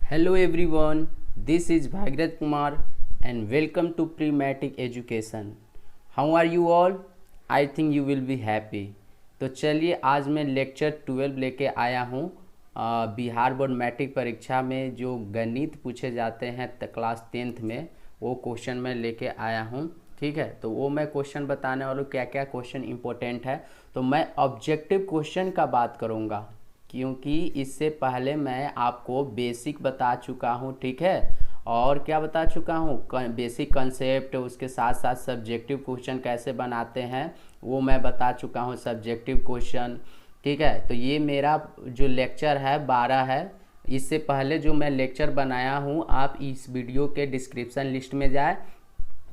Hello everyone, this is Bhagirath Kumar and welcome to Pre-Matric Education. How are you all? I think you will be happy. तो चलिए आज मैं lecture 12 लेके आया हूँ। Bihar board matric परीक्षा में जो गणित पूछे जाते हैं क्लास 10th में वो क्वेश्चन मैं लेके आया हूँ। ठीक है, तो वो मैं क्वेश्चन बताने वाला हूँ, क्या क्या क्वेश्चन इंपॉर्टेंट है। तो मैं ऑब्जेक्टिव क्वेश्चन का बात करूँगा क्योंकि इससे पहले मैं आपको बेसिक बता चुका हूँ। ठीक है, और क्या बता चुका हूँ, बेसिक कंसेप्ट, उसके साथ साथ सब्जेक्टिव क्वेश्चन कैसे बनाते हैं वो मैं बता चुका हूँ, सब्जेक्टिव क्वेश्चन। ठीक है, तो ये मेरा जो लेक्चर है 12 है। इससे पहले जो मैं लेक्चर बनाया हूँ आप इस वीडियो के डिस्क्रिप्शन लिस्ट में जाए,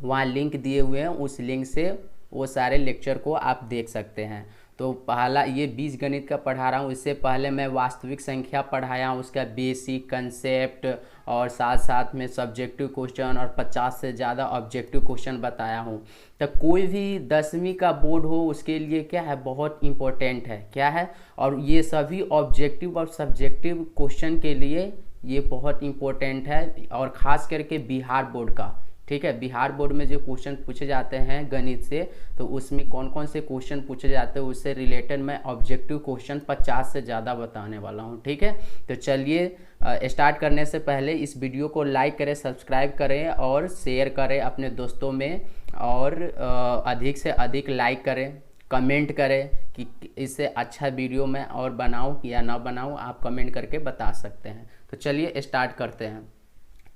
वहाँ लिंक दिए हुए हैं, उस लिंक से वो सारे लेक्चर को आप देख सकते हैं। तो पहला ये बीज गणित का पढ़ा रहा हूँ, इससे पहले मैं वास्तविक संख्या पढ़ाया हूँ, उसका बेसिक कंसेप्ट और साथ साथ में सब्जेक्टिव क्वेश्चन और 50 से ज़्यादा ऑब्जेक्टिव क्वेश्चन बताया हूँ। तो कोई भी 10वीं का बोर्ड हो उसके लिए क्या है, बहुत इम्पोर्टेंट है, क्या है, और ये सभी ऑब्जेक्टिव और सब्जेक्टिव क्वेश्चन के लिए ये बहुत इम्पोर्टेंट है, और ख़ास करके बिहार बोर्ड का। ठीक है, बिहार बोर्ड में जो क्वेश्चन पूछे जाते हैं गणित से, तो उसमें कौन कौन से क्वेश्चन पूछे जाते हैं उससे रिलेटेड मैं ऑब्जेक्टिव क्वेश्चन 50 से ज़्यादा बताने वाला हूं। ठीक है, तो चलिए स्टार्ट करने से पहले इस वीडियो को लाइक करें, सब्सक्राइब करें और शेयर करें अपने दोस्तों में, और अधिक से अधिक लाइक करें, कमेंट करें कि इससे अच्छा वीडियो मैं और बनाऊँ या ना बनाऊँ, आप कमेंट करके बता सकते हैं। तो चलिए स्टार्ट करते हैं।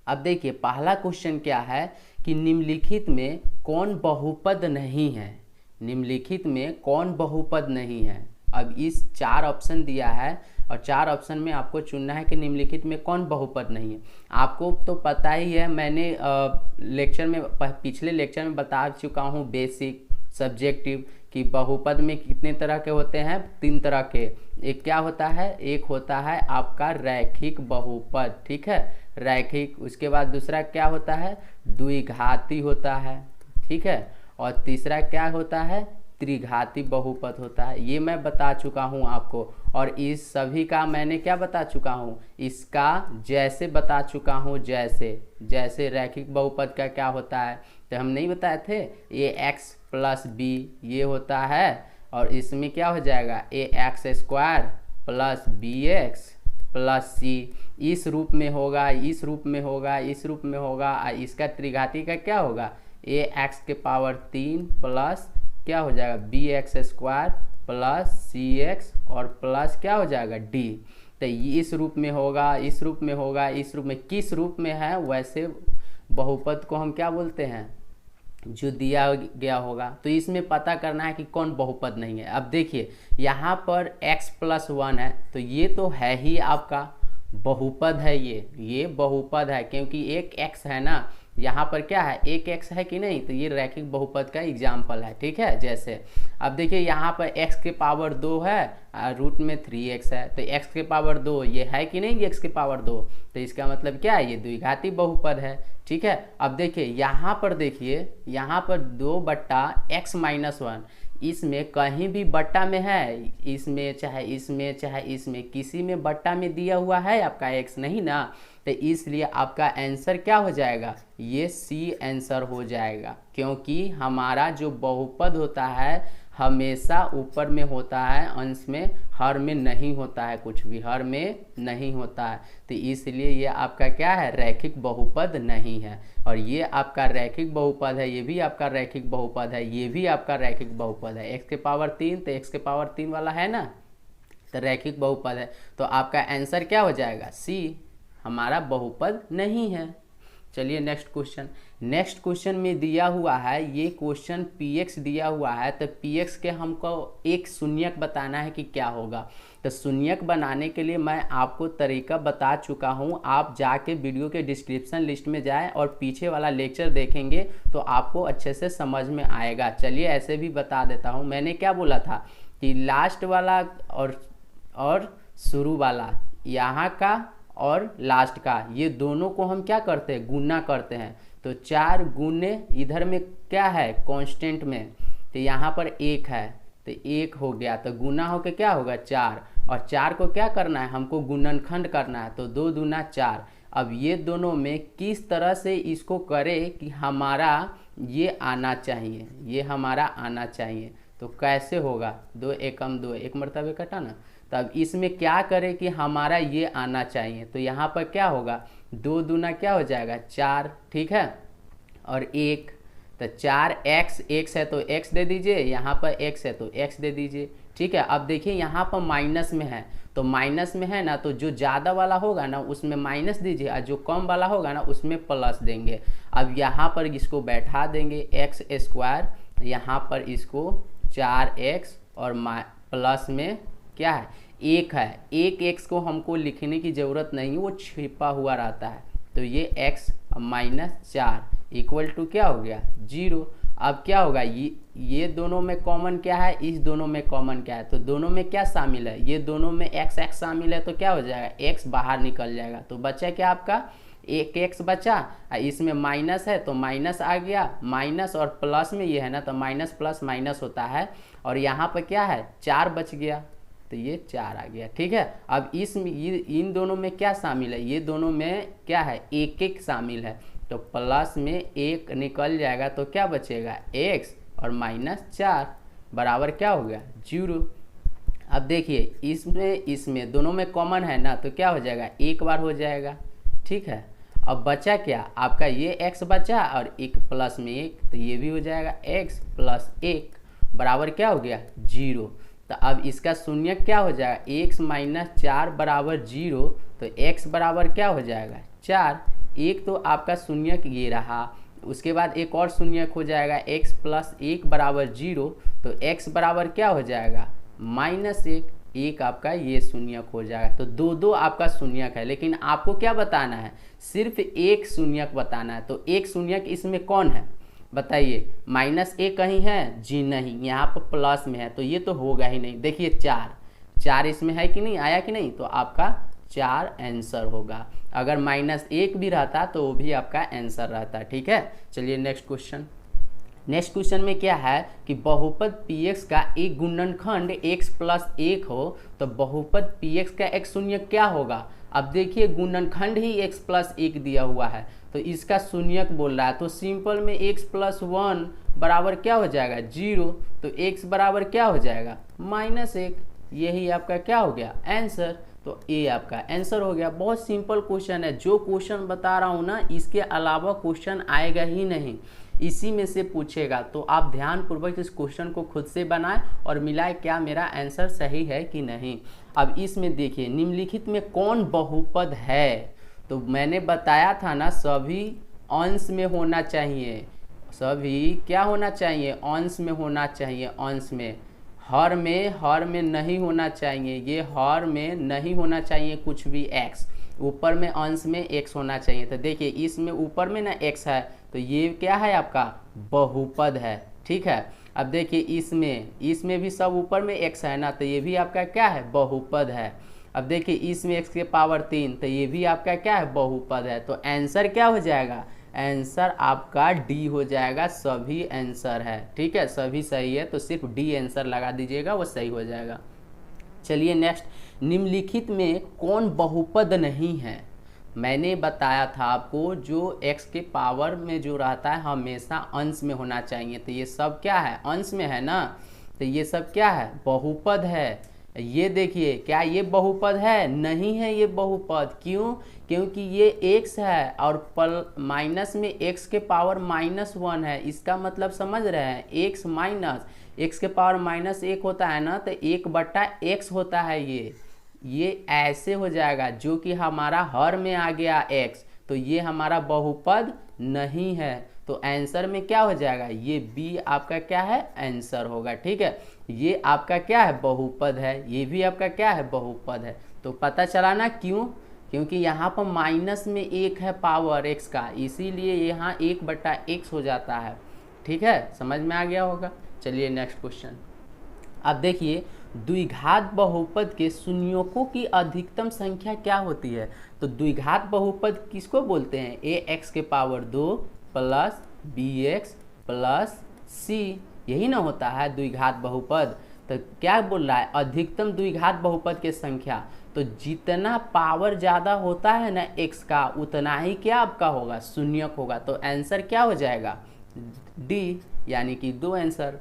अब देखिए पहला क्वेश्चन क्या है कि निम्नलिखित में कौन बहुपद नहीं है। निम्नलिखित में कौन बहुपद नहीं है। अब इस 4 ऑप्शन दिया है और 4 ऑप्शन में आपको चुनना है कि निम्नलिखित में कौन बहुपद नहीं है। आपको तो पता ही है, मैंने लेक्चर में पिछले लेक्चर में बता चुका हूँ बेसिक सब्जेक्टिव कि बहुपद में कितने तरह के होते हैं, 3 तरह के। एक क्या होता है, एक होता है आपका रैखिक बहुपद। ठीक है, रैखिक। उसके बाद दूसरा क्या होता है, द्विघाती होता है। ठीक है, और तीसरा क्या होता है, त्रिघाती बहुपद होता है। ये मैं बता चुका हूँ आपको, और इस सभी का मैंने क्या बता चुका हूँ, इसका जैसे बता चुका हूँ, जैसे रैखिक बहुपद का क्या होता है तो हम नहीं बताए थे, ए एक्स प्लस बी ये होता है, और इसमें क्या हो जाएगा, a x square plus b x plus c, इस रूप में होगा, इस रूप में होगा, इस रूप में होगा। इसका त्रिघाती का क्या होगा, ए एक्स के पावर 3 प्लस क्या हो जाएगा, बी एक्स स्क्वायर प्लस सी एक्स और प्लस क्या हो जाएगा, डी। तो इस रूप में होगा, इस रूप में होगा, इस रूप में, किस रूप में है वैसे बहुपद को हम क्या बोलते हैं, जो दिया गया होगा। तो इसमें पता करना है कि कौन बहुपद नहीं है। अब देखिए यहाँ पर x प्लस 1 है, तो ये तो है ही आपका बहुपद है, ये बहुपद है, क्योंकि एक x है ना, यहाँ पर क्या है, एक x है कि नहीं, तो ये रैखिक बहुपद का एग्जाम्पल है। ठीक है, जैसे अब देखिए यहाँ पर x के पावर 2 है, रूट में 3x है, तो x के पावर 2 ये है कि नहीं, x के पावर 2, तो इसका मतलब क्या है, ये द्विघाती बहुपद है। ठीक है, अब देखिए यहाँ पर, देखिए यहाँ पर 2/x माइनस 1, इसमें कहीं भी बट्टा में है, इसमें चाहे इसमें चाहे इसमें, किसी में बट्टा में दिया हुआ है आपका x नहीं ना, तो इसलिए आपका आंसर क्या हो जाएगा, ये सी आंसर हो जाएगा, क्योंकि हमारा जो बहुपद होता है हमेशा ऊपर में होता है, अंश में, हर में नहीं होता है, कुछ भी हर में नहीं होता है। तो इसलिए ये आपका क्या है, रैखिक बहुपद नहीं है। और ये आपका रैखिक बहुपद है, ये भी आपका रैखिक बहुपद है, ये भी आपका रैखिक बहुपद है। x के पावर 3, तो x के पावर 3 वाला है ना, तो रैखिक बहुपद है। तो आपका आंसर क्या हो जाएगा, सी, हमारा बहुपद नहीं है। चलिए नेक्स्ट क्वेश्चन में दिया हुआ है, ये क्वेश्चन px दिया हुआ है, तो px के हमको एक शून्यक बताना है कि क्या होगा। तो शून्यक बनाने के लिए मैं आपको तरीका बता चुका हूँ, आप जाके वीडियो के डिस्क्रिप्शन लिस्ट में जाएं और पीछे वाला लेक्चर देखेंगे तो आपको अच्छे से समझ में आएगा। चलिए ऐसे भी बता देता हूँ, मैंने क्या बोला था कि लास्ट वाला और शुरू वाला, यहाँ का और लास्ट का, ये दोनों को हम क्या करते हैं, गुना करते हैं। तो 4 गुने इधर में क्या है, कांस्टेंट में, तो यहाँ पर 1 है, तो 1 हो गया, तो गुना होके क्या होगा 4, और 4 को क्या करना है, हमको गुणनखंड करना है, तो 2 दूना 4। अब ये दोनों में किस तरह से इसको करें कि हमारा ये आना चाहिए, ये हमारा आना चाहिए। तो कैसे होगा, 2 एकम 2, एक मरतबे कटा ना। तब इसमें क्या करें कि हमारा ये आना चाहिए। तो यहाँ पर क्या होगा, 2 दूना क्या हो जाएगा 4, ठीक है, और 1, तो 4x, x है तो x दे दीजिए, यहाँ पर x है तो x दे दीजिए, ठीक है। अब देखिए यहाँ पर माइनस में है, तो माइनस में है ना, तो जो ज़्यादा वाला होगा ना उसमें माइनस दीजिए, और जो कम वाला होगा ना उसमें प्लस देंगे। अब यहाँ पर इसको बैठा देंगे x स्क्वायर, यहाँ पर इसको 4x और प्लस में क्या है 1 है, 1x को हमको लिखने की ज़रूरत नहीं, वो छिपा हुआ रहता है। तो ये x माइनस 4 इक्वल टू क्या हो गया 0। अब क्या होगा, ये दोनों में कॉमन क्या है, इस दोनों में कॉमन क्या है, तो दोनों में क्या शामिल है, ये दोनों में x x शामिल है, तो क्या हो जाएगा x बाहर निकल जाएगा। तो बचा क्या आपका 1x बचा, इसमें माइनस है तो माइनस आ गया, माइनस और प्लस में ये है ना, तो माइनस प्लस माइनस होता है, और यहाँ पर क्या है 4 बच गया, तो ये 4 आ गया, ठीक है। अब इन दोनों में क्या शामिल है, ये दोनों में क्या है 1 1 शामिल है, तो प्लस में 1 निकल जाएगा, तो क्या बचेगा x और माइनस 4 बराबर क्या हो गया 0। अब देखिए इसमें दोनों में कॉमन है ना, तो क्या हो जाएगा एक बार हो जाएगा, ठीक है। अब बचा क्या आपका ये x बचा, और 1 प्लस में 1, तो ये भी हो जाएगा x प्लस 1 बराबर क्या हो गया 0। तो अब इसका शून्य क्या हो जाएगा, x माइनस 4 बराबर 0, तो x बराबर क्या हो जाएगा 4। एक तो आपका शून्यक ये रहा, उसके बाद एक और शून्यक हो जाएगा x प्लस 1 बराबर 0, तो x बराबर क्या हो जाएगा -1, एक आपका ये शून्यक हो जाएगा। तो दो आपका शून्यक है, लेकिन आपको क्या बताना है, सिर्फ एक शून्यक बताना है। तो एक शून्यक इसमें कौन है बताइए, -1 कहीं है जी नहीं, यहाँ पर प्लस में है, तो ये तो होगा ही नहीं। देखिए 4 इसमें है कि नहीं, आया कि नहीं, तो आपका 4 आंसर होगा। अगर -1 भी रहता तो वो भी आपका आंसर रहता, ठीक है। चलिए नेक्स्ट क्वेश्चन में क्या है कि बहुपद px का एक गुणनखंड x प्लस 1 हो, तो बहुपद px का एक शून्य क्या होगा। अब देखिए गुणनखंड ही x प्लस 1 दिया हुआ है, तो इसका शून्यक बोल रहा है, तो सिंपल में x प्लस 1 बराबर क्या हो जाएगा 0, तो x बराबर क्या हो जाएगा -1, यही आपका क्या हो गया आंसर। तो ये आपका आंसर हो गया। बहुत सिंपल क्वेश्चन है, जो क्वेश्चन बता रहा हूँ ना इसके अलावा क्वेश्चन आएगा ही नहीं, इसी में से पूछेगा। तो आप ध्यानपूर्वक इस क्वेश्चन को खुद से बनाएं और मिलाएं क्या मेरा आंसर सही है कि नहीं। अब इसमें देखिए निम्नलिखित में कौन बहुपद है, तो मैंने बताया था ना सभी अंश में होना चाहिए, सभी क्या होना चाहिए अंश में होना चाहिए, अंश में, हर में नहीं होना चाहिए, ये हर में नहीं होना चाहिए कुछ भी x, ऊपर में अंश में x होना चाहिए। तो देखिए इसमें ऊपर में ना x है, तो ये क्या है आपका बहुपद है, ठीक है। अब देखिए इसमें भी सब ऊपर में x है ना, तो ये भी आपका क्या है बहुपद है। अब देखिए इसमें x के पावर 3, तो ये भी आपका क्या है बहुपद है। तो आंसर क्या हो जाएगा, आंसर आपका डी हो जाएगा, सभी आंसर है, ठीक है, सभी सही है, तो सिर्फ डी आंसर लगा दीजिएगा, वो सही हो जाएगा। चलिए नेक्स्ट, निम्नलिखित में कौन बहुपद नहीं है। मैंने बताया था आपको जो x के पावर में जो रहता है हमेशा अंश में होना चाहिए, तो ये सब क्या है अंश में है ना, तो ये सब क्या है बहुपद है। ये देखिए क्या ये बहुपद है, नहीं है ये बहुपद, क्यों, क्योंकि ये x है और माइनस में x के पावर -1 है, इसका मतलब समझ रहे हैं, x माइनस x के पावर -1 होता है ना, तो 1/x होता है, ये ऐसे हो जाएगा, जो कि हमारा हर में आ गया x, तो ये हमारा बहुपद नहीं है। तो आंसर में क्या हो जाएगा, ये बी आपका क्या है आंसर होगा, ठीक है। ये आपका क्या है बहुपद है, ये भी आपका क्या है बहुपद है। तो पता चला ना क्यों, क्योंकि यहाँ पर माइनस में 1 है पावर x का, इसीलिए यहाँ 1/x हो जाता है, ठीक है, समझ में आ गया होगा। चलिए नेक्स्ट क्वेश्चन। अब देखिए द्विघात बहुपद के शून्यों की अधिकतम संख्या क्या होती है। तो द्विघात बहुपद किसको बोलते हैं, ax के power 2 plus bx plus c, यही ना होता है द्विघात बहुपद। तो क्या बोल रहा है अधिकतम द्विघात बहुपद के संख्या, तो जितना पावर ज़्यादा होता है ना x का, उतना ही क्या आपका होगा, शून्यक होगा। तो आंसर क्या हो जाएगा, डी, यानी कि 2 आंसर।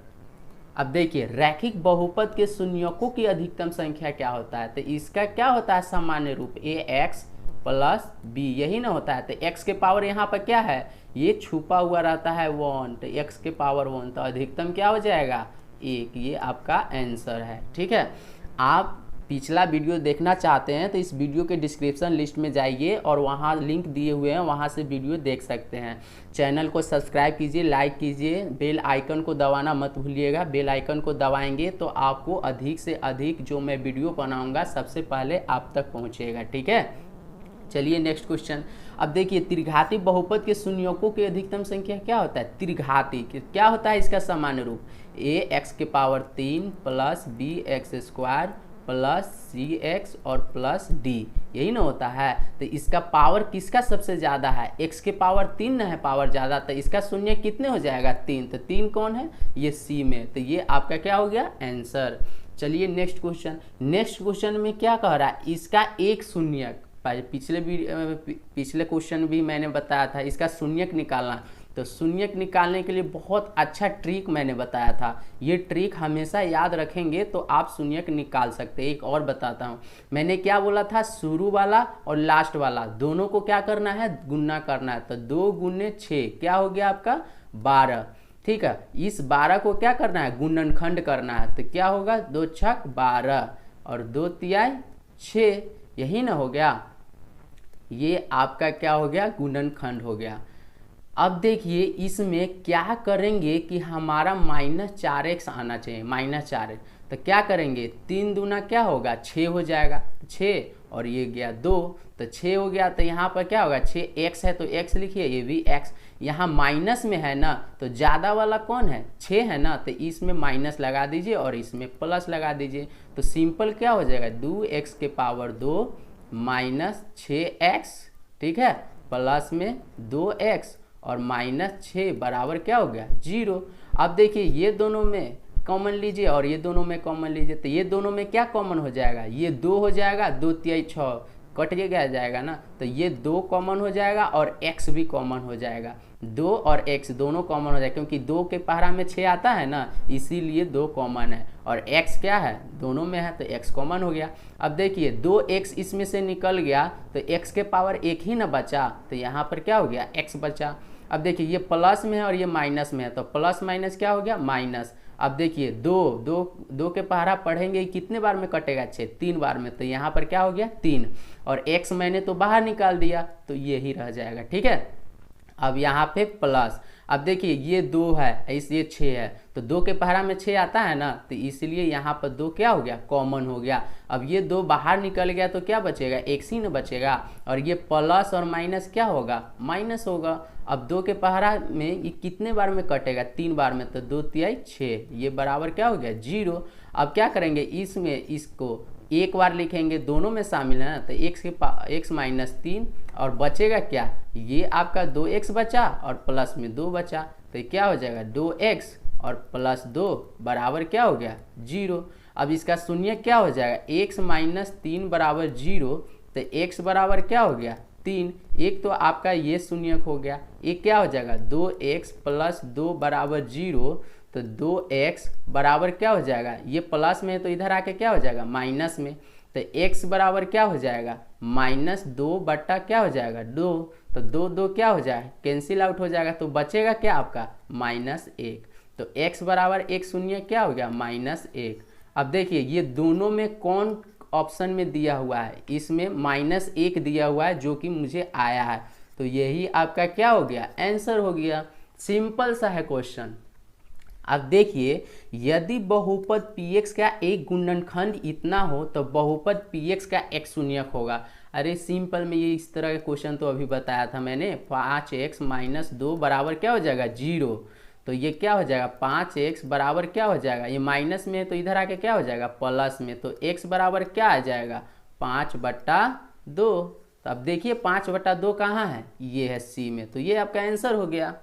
अब देखिए रैखिक बहुपद के शून्यकों की अधिकतम संख्या क्या होता है, तो इसका क्या होता है सामान्य रूप, ax प्लस b, यही ना होता है। तो x के पावर यहाँ पर क्या है, ये छुपा हुआ रहता है 1, तो x के पावर 1, तो अधिकतम क्या हो जाएगा 1, ये आपका आंसर है। ठीक है, आप पिछला वीडियो देखना चाहते हैं तो इस वीडियो के डिस्क्रिप्शन लिस्ट में जाइए और वहाँ लिंक दिए हुए हैं, वहाँ से वीडियो देख सकते हैं। चैनल को सब्सक्राइब कीजिए, लाइक कीजिए, बेल आइकन को दबाना मत भूलिएगा। बेल आइकन को दबाएंगे तो आपको अधिक से अधिक जो मैं वीडियो बनाऊंगा सबसे पहले आप तक पहुँचेगा। ठीक है, चलिए नेक्स्ट क्वेश्चन। अब देखिए त्रिघाती बहुपद के शून्यकों की अधिकतम संख्या क्या होता है, त्रिघाती क्या होता है इसका सामान्य रूप, ax के power 3 plus bx² plus cx और प्लस d, यही ना होता है। तो इसका पावर किसका सबसे ज़्यादा है, x के पावर 3 ना है पावर ज़्यादा, तो इसका शून्य कितने हो जाएगा 3, तो 3 कौन है, ये c में, तो ये आपका क्या हो गया आंसर। चलिए नेक्स्ट क्वेश्चन। नेक्स्ट क्वेश्चन में क्या कह रहा है, इसका एक शून्यक, पिछले क्वेश्चन भी मैंने बताया था इसका शून्यक निकालना, तो शून्यक निकालने के लिए बहुत अच्छा ट्रिक मैंने बताया था। ये ट्रिक हमेशा याद रखेंगे तो आप शून्यक निकाल सकते हैं। एक और बताता हूँ, मैंने क्या बोला था, शुरू वाला और लास्ट वाला दोनों को क्या करना है, गुणा करना है। तो 2 गुने 6 क्या हो गया आपका 12। ठीक है, इस 12 को क्या करना है, गुणनखंड करना है। तो क्या होगा, 2 छक 12 और 2 तिहाई 6, यही ना हो गया, ये आपका क्या हो गया, गुणनखंड हो गया। अब देखिए इसमें क्या करेंगे कि हमारा -4x आना चाहिए, -4x, तो क्या करेंगे, 3 दूना क्या होगा 6 हो जाएगा, 6 और ये गया 2, तो 6 हो गया। तो यहाँ पर क्या होगा, 6x है तो x लिखिए, ये भी x, यहाँ माइनस में है ना, तो ज़्यादा वाला कौन है 6 है ना, तो इसमें माइनस लगा दीजिए और इसमें प्लस लगा दीजिए। तो सिंपल क्या हो जाएगा, 2x के पावर 2 माइनस 6x, ठीक है, प्लस में 2x और -6 बराबर क्या हो गया 0। अब देखिए ये दोनों में कॉमन लीजिए और ये दोनों में कॉमन लीजिए, तो ये दोनों में क्या कॉमन हो जाएगा, ये 2 हो जाएगा, 2 तिहाई 6 कट गया जाएगा ना, तो ये 2 कॉमन हो जाएगा और x भी कॉमन हो जाएगा, 2 और x दोनों कॉमन हो जाएगा, क्योंकि 2 के पहरा में 6 आता है ना, इसीलिए 2 कॉमन है और x क्या है दोनों में है, तो x कॉमन हो गया। अब देखिए 2x इसमें से निकल गया तो x के पावर 1 ही ना बचा, तो यहाँ पर क्या हो गया x बचा। अब देखिए ये प्लस में है और ये माइनस में है, तो प्लस माइनस क्या हो गया माइनस। अब देखिए 2 के पहरा पढ़ेंगे कितने बार में कटेगा 6, 3 बार में, तो यहाँ पर क्या हो गया 3 और x मैंने तो बाहर निकाल दिया तो ये ही रह जाएगा। ठीक है, अब यहाँ पे प्लस, अब देखिए ये 2 है, ये 6 है, तो 2 के पहरा में 6 आता है ना, तो इसलिए यहाँ पर 2 क्या हो गया कॉमन हो गया। अब ये 2 बाहर निकल गया तो क्या बचेगा, x ही न बचेगा, और ये प्लस और माइनस क्या होगा माइनस होगा। अब 2 के पहरा में ये कितने बार में कटेगा 3 बार में, तो 2 तिहाई 6, ये बराबर क्या हो गया 0। अब क्या करेंगे, इसमें इसको एक बार लिखेंगे, दोनों में शामिल है ना, तो x -3 और बचेगा क्या, ये आपका 2x बचा और प्लस में 2 बचा, तो क्या हो जाएगा 2x और प्लस 2 बराबर क्या हो गया 0। अब इसका शून्य क्या हो जाएगा, x -3 बराबर 0, तो x बराबर क्या हो गया 3, एक तो आपका ये शून्यक हो गया, एक क्या हो जाएगा 2x प्लस 2 बराबर 0, तो 2x बराबर क्या हो जाएगा, ये प्लस में है तो इधर आके क्या हो जाएगा माइनस में, तो x बराबर क्या हो जाएगा -2 बट्टा क्या हो जाएगा 2, तो 2 क्या हो जाएगा कैंसिल आउट हो जाएगा, तो बचेगा क्या आपका -1, तो x बराबर एक शून्य क्या हो गया -1। अब देखिए ये दोनों में कौन ऑप्शन में दिया हुआ है, इसमें -1 दिया हुआ है जो कि मुझे आया है, तो यही आपका क्या हो गया आंसर हो गया। सिंपल सा है क्वेश्चन। अब देखिए यदि बहुपद px का एक गुणनखंड इतना हो तो बहुपद px का एक शून्यक होगा। अरे सिंपल में ये इस तरह का क्वेश्चन तो अभी बताया था मैंने, 5x - 2 बराबर क्या हो जाएगा 0, तो ये क्या हो जाएगा 5x बराबर क्या हो जाएगा, ये माइनस में है तो इधर आके क्या हो जाएगा प्लस में, तो x बराबर क्या आ जाएगा 5/2। तो अब देखिए 5/2 कहाँ है, ये है c में, तो ये आपका आंसर हो गया।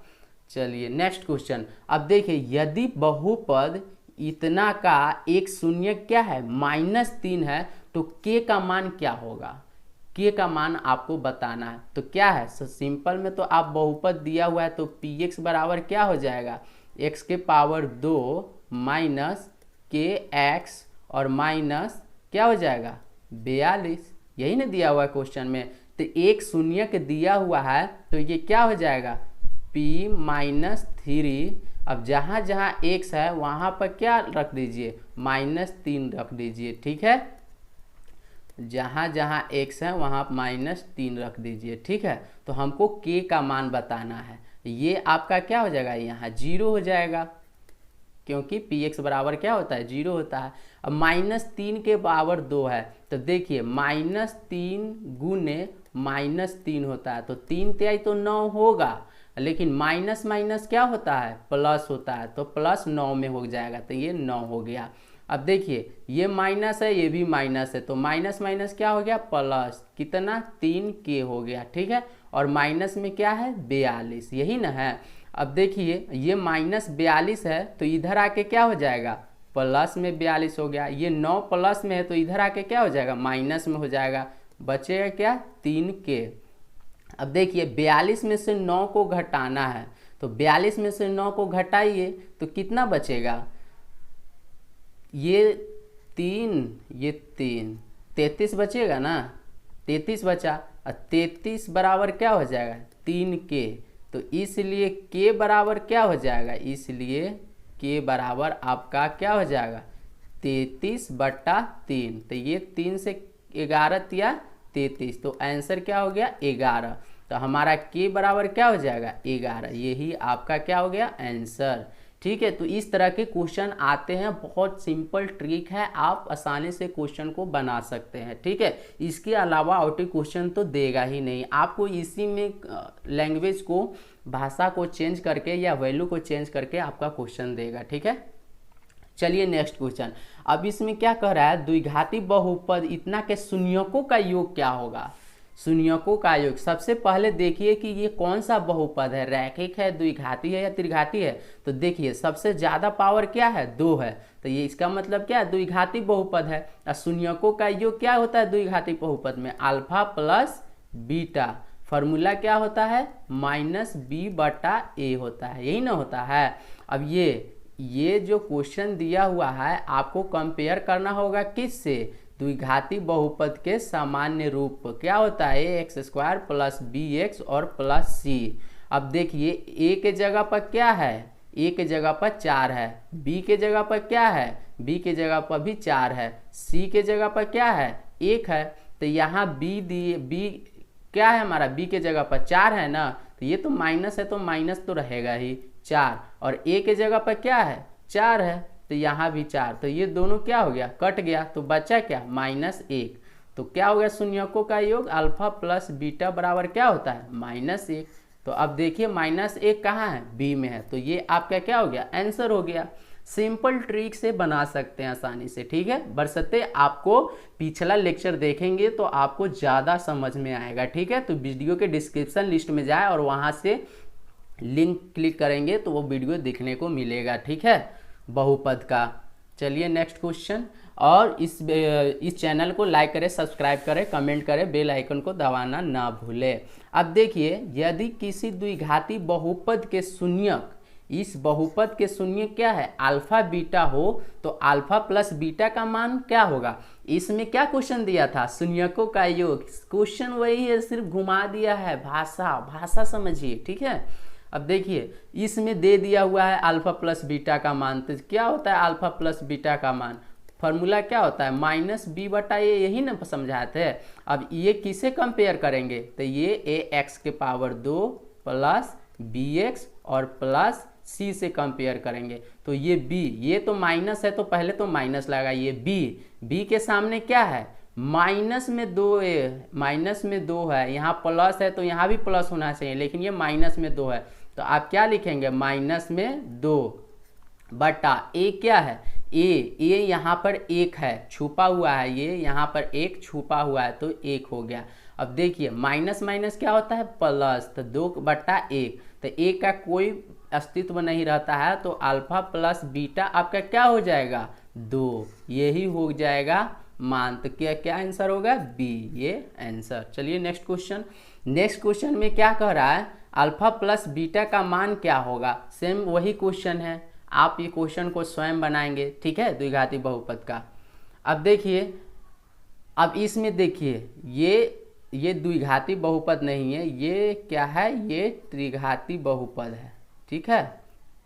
चलिए नेक्स्ट क्वेश्चन। अब देखिए यदि बहुपद इतना का एक शून्य क्या है -3 है, तो के का मान क्या होगा, के का मान आपको बताना है। तो क्या है, सिंपल में तो आप बहुपद दिया हुआ है तो पी एक्स बराबर क्या हो जाएगा, एक्स के पावर 2 माइनस के एक्स और माइनस क्या हो जाएगा 42, यही ना दिया हुआ है क्वेश्चन में। तो एक शून्य के दिया हुआ है तो ये क्या हो जाएगा p माइनस 3। अब जहाँ जहाँ x है वहाँ पर क्या रख दीजिए -3 रख दीजिए, ठीक है, जहाँ जहाँ x है वहाँ -3 रख दीजिए, ठीक है। तो हमको k का मान बताना है, ये आपका क्या हो जाएगा, यहाँ 0 हो जाएगा क्योंकि px बराबर क्या होता है 0 होता है। अब -3 के पावर 2 है तो देखिए -3 गुने -3 होता है तो 3 तिहाई तो 9 होगा, लेकिन माइनस माइनस क्या होता है प्लस होता है, तो प्लस 9 में हो जाएगा तो ये 9 हो गया। अब देखिए ये माइनस है ये भी माइनस है तो माइनस माइनस क्या हो गया प्लस, कितना 3k हो गया, ठीक है। और माइनस में क्या है 42, यही ना है। अब देखिए ये -42 है तो इधर आके क्या हो जाएगा प्लस में 42 हो गया, ये 9 प्लस में है तो इधर आके क्या हो जाएगा माइनस में हो जाएगा, बचेगा क्या 3k। अब देखिए 42 में से 9 को घटाना है तो 42 में से 9 को घटाइए तो कितना बचेगा, ये 3 33 बचेगा ना, 33 बचा और 33 बराबर क्या हो जाएगा 3k, तो इसलिए k बराबर क्या हो जाएगा, इसलिए k बराबर आपका क्या हो जाएगा 33/3। तो ये 3 से 11 तिया 33 तो आंसर क्या हो गया 11। तो हमारा k बराबर क्या हो जाएगा 11, यही आपका क्या हो गया आंसर, ठीक है। तो इस तरह के क्वेश्चन आते हैं, बहुत सिंपल ट्रिक है, आप आसानी से क्वेश्चन को बना सकते हैं, ठीक है। इसके अलावा आउटपुट क्वेश्चन तो देगा ही नहीं, आपको इसी में लैंग्वेज को भाषा को चेंज करके या वैल्यू को चेंज करके आपका क्वेश्चन देगा, ठीक है। चलिए नेक्स्ट क्वेश्चन। अब इसमें क्या कह रहा है, द्विघाती बहुपद इतना के शून्यकों का योग क्या होगा, शून्यकों का योग। सबसे पहले देखिए कि ये कौन सा बहुपद है, रैखिक है, द्विघाती है या त्रिघाती है। तो देखिए सबसे ज़्यादा पावर क्या है 2 है तो ये इसका मतलब क्या है द्विघाती बहुपद है। और शून्यकों का योग क्या होता है द्विघाती बहुपद में अल्फा प्लस बीटा, फॉर्मूला क्या होता है -b/a होता है, यही ना होता है। अब ये जो क्वेश्चन दिया हुआ है आपको कंपेयर करना होगा किससे, द्विघाती बहुपद के सामान्य रूप क्या होता है ax² + bx और प्लस c। अब देखिए a के जगह पर क्या है, a के जगह पर 4 है, b के जगह पर क्या है, b के जगह पर भी 4 है, c के जगह पर क्या है 1 है। तो यहाँ b क्या है हमारा, b के जगह पर 4 है ना, तो ये तो माइनस है तो माइनस तो रहेगा ही 4, और a के जगह पर क्या है 4 है तो यहाँ भी 4, तो ये दोनों क्या हो गया कट गया तो बचा क्या -1। तो क्या हो गया शून्यकों का योग अल्फा प्लस बीटा बराबर क्या होता है -1। तो अब देखिए -1 कहाँ है b में है, तो ये आपका क्या हो गया आंसर हो गया। सिंपल ट्रिक से बना सकते हैं आसानी से, ठीक है, बरसते आपको पिछला लेक्चर देखेंगे तो आपको ज़्यादा समझ में आएगा, ठीक है। तो वीडियो के डिस्क्रिप्शन लिस्ट में जाए और वहाँ से लिंक क्लिक करेंगे तो वो वीडियो देखने को मिलेगा, ठीक है, बहुपद का। चलिए नेक्स्ट क्वेश्चन। और इस चैनल को लाइक करें, सब्सक्राइब करें, कमेंट करें, बेल आइकन को दबाना ना भूलें। अब देखिए यदि किसी द्विघाती बहुपद के शून्यक, इस बहुपद के शून्य क्या है अल्फा बीटा हो तो अल्फा प्लस बीटा का मान क्या होगा। इसमें क्या क्वेश्चन दिया था शून्यकों का योग, क्वेश्चन वही है सिर्फ घुमा दिया है, भाषा समझिए, ठीक है। अब देखिए इसमें दे दिया हुआ है अल्फा प्लस बीटा का मान, तो क्या होता है अल्फा प्लस बीटा का मान, फॉर्मूला क्या होता है -b/a, यही ना समझाए थे। अब ये किसे कंपेयर करेंगे, तो ये ax के पावर 2 प्लस bx और प्लस c से कंपेयर करेंगे। तो ये b, ये तो माइनस है तो पहले तो माइनस लगाइए, b के सामने क्या है माइनस में 2 है, यहाँ प्लस है तो यहाँ भी प्लस होना चाहिए, लेकिन ये माइनस में 2 है तो आप क्या लिखेंगे -2 बटा a क्या है a यहाँ पर 1 है छुपा हुआ है, ये यहाँ पर 1 छुपा हुआ है तो 1 हो गया। अब देखिए माइनस माइनस क्या होता है प्लस, तो 2/1, तो a का कोई अस्तित्व नहीं रहता है तो अल्फा प्लस बीटा आपका क्या हो जाएगा 2, यही हो जाएगा मान। तो क्या क्या आंसर होगा? बी, ये आंसर। चलिए नेक्स्ट क्वेश्चन। नेक्स्ट क्वेश्चन में क्या कह रहा है? अल्फा प्लस बीटा का मान क्या होगा? सेम वही क्वेश्चन है, आप ये क्वेश्चन को स्वयं बनाएंगे, ठीक है, द्विघाती बहुपद का। अब देखिए, अब इसमें देखिए ये द्विघाती बहुपद नहीं है, ये क्या है? ये त्रिघाती बहुपद है, ठीक है,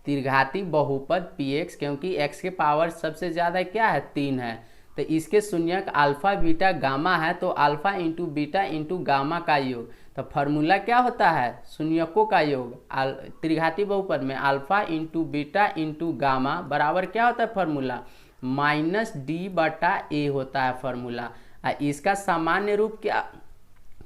त्रिघाती बहुपद px, क्योंकि x के पावर सबसे ज़्यादा क्या है? 3 है। तो इसके शून्यक अल्फा बीटा गामा है, तो alpha into beta into gamma का योग। तो फार्मूला क्या होता है? शून्यकों का योग। त्रिघाती बहुपद में alpha into beta into gamma बराबर क्या होता है फार्मूला? -d/a होता है फार्मूला। इसका सामान्य रूप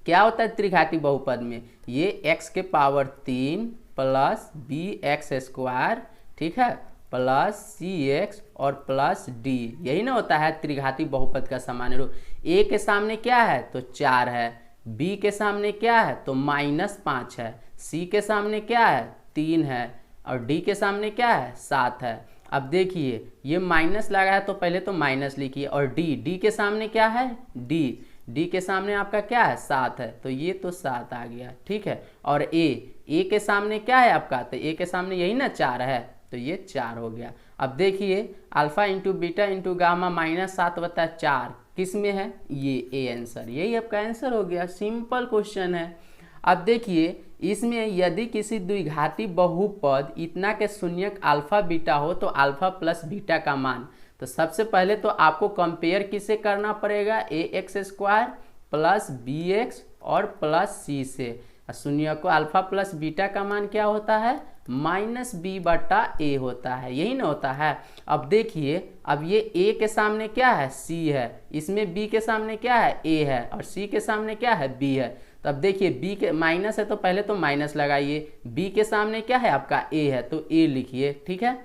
क्या होता है त्रिघाती बहुपद में? ये x के पावर 3 प्लस bx², ठीक है, प्लस cx और प्लस d, यही ना होता है त्रिघाती बहुपद का सामान्य रूप। a के सामने क्या है? तो 4 है। b के सामने क्या है? तो -5 है। c के सामने क्या है? 3 है। और d के सामने क्या है? 7 है। अब देखिए, ये माइनस लगा है तो पहले तो माइनस लिखिए। और d के सामने क्या है? d के सामने आपका क्या है? 7 है, तो ये तो 7 आ गया, ठीक है। और a के सामने क्या है आपका? तो a के सामने यही ना 4 है, तो ये 4 हो गया। अब देखिए, alpha into beta into gamma -7/4 किस में है? ये ए आंसर, यही आपका आंसर हो गया। सिंपल क्वेश्चन है। अब देखिए, इसमें यदि किसी द्विघाती बहुपद इतना के शून्यक अल्फा बीटा हो तो अल्फा प्लस बीटा का मान। तो सबसे पहले तो आपको कंपेयर किसे करना पड़ेगा? ax² प्लस bx और प्लस c से। शून्य को अल्फा प्लस बीटा का मान क्या होता है? -b/a होता है, यही ना होता है। अब देखिए, अब ये a के सामने क्या है? c है, इसमें b के सामने क्या है? a है, और c के सामने क्या है? b है। तो अब देखिए, b के माइनस है तो पहले तो माइनस लगाइए। b के सामने क्या है आपका? a है, तो a लिखिए, ठीक है।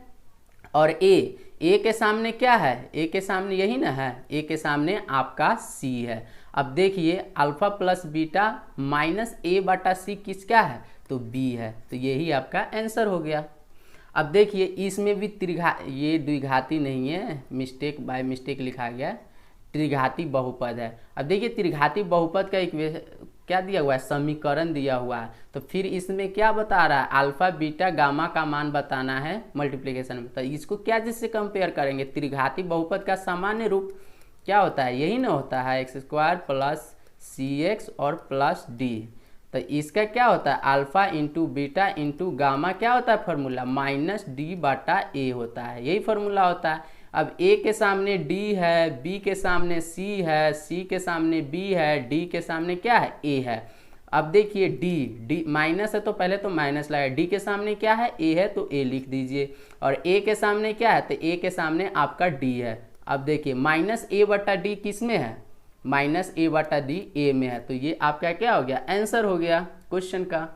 और a के सामने क्या है? a के सामने यही ना है, a के सामने आपका c है। अब देखिए, अल्फा प्लस बीटा -a/c किसका है? तो b है, तो यही आपका आंसर हो गया। अब देखिए, इसमें भी ये द्विघाती नहीं है, मिस्टेक बाय मिस्टेक लिखा गया, त्रिघाती बहुपद है। अब देखिए, त्रिघाती बहुपद का क्या दिया हुआ है? समीकरण दिया हुआ है। तो फिर इसमें क्या बता रहा है? अल्फा बीटा गामा का मान बताना है मल्टीप्लिकेशन में। तो इसको क्या जिससे कंपेयर करेंगे? त्रिघाती बहुपद का सामान्य रूप क्या होता है? यही ना होता है, x² प्लस cx और प्लस d। तो इसका क्या होता है? Alpha into beta into gamma क्या होता है फार्मूला? -d/a होता है, यही फार्मूला होता है। अब a के सामने d है, b के सामने c है, c के सामने b है, d के सामने क्या है? a है। अब देखिए, d माइनस है तो पहले तो माइनस लगाए। d के सामने क्या है? a है, तो a लिख दीजिए। और a के सामने क्या है? तो a के सामने आपका d है। अब देखिए, -a/d किस में है? -a/d a में है, तो ये आपका क्या हो गया? आंसर हो गया क्वेश्चन का।